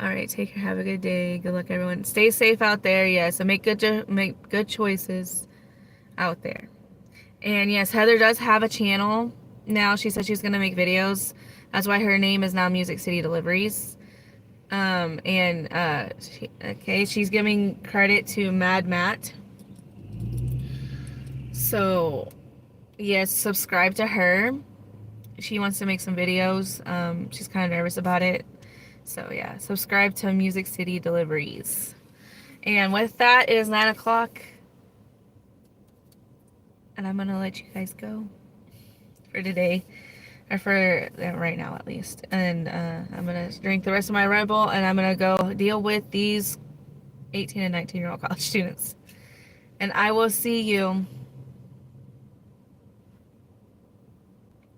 Alright, take care. Have a good day. Good luck, everyone. Stay safe out there. Yes, and make good choices out there. And yes, Heather does have a channel now. She said she's going to make videos. That's why her name is now Music City Deliveries. She's giving credit to Mad Matt. So, yes, subscribe to her. She wants to make some videos. She's kind of nervous about it. So, yeah, subscribe to Music City Deliveries. And with that, it is 9 o'clock. And I'm going to let you guys go for today. Or for right now, at least. And I'm going to drink the rest of my Red Bull. And I'm going to go deal with these 18 and 19-year-old college students. And I will see you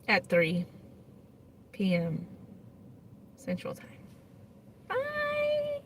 at 3 p.m. Central Time. Bye!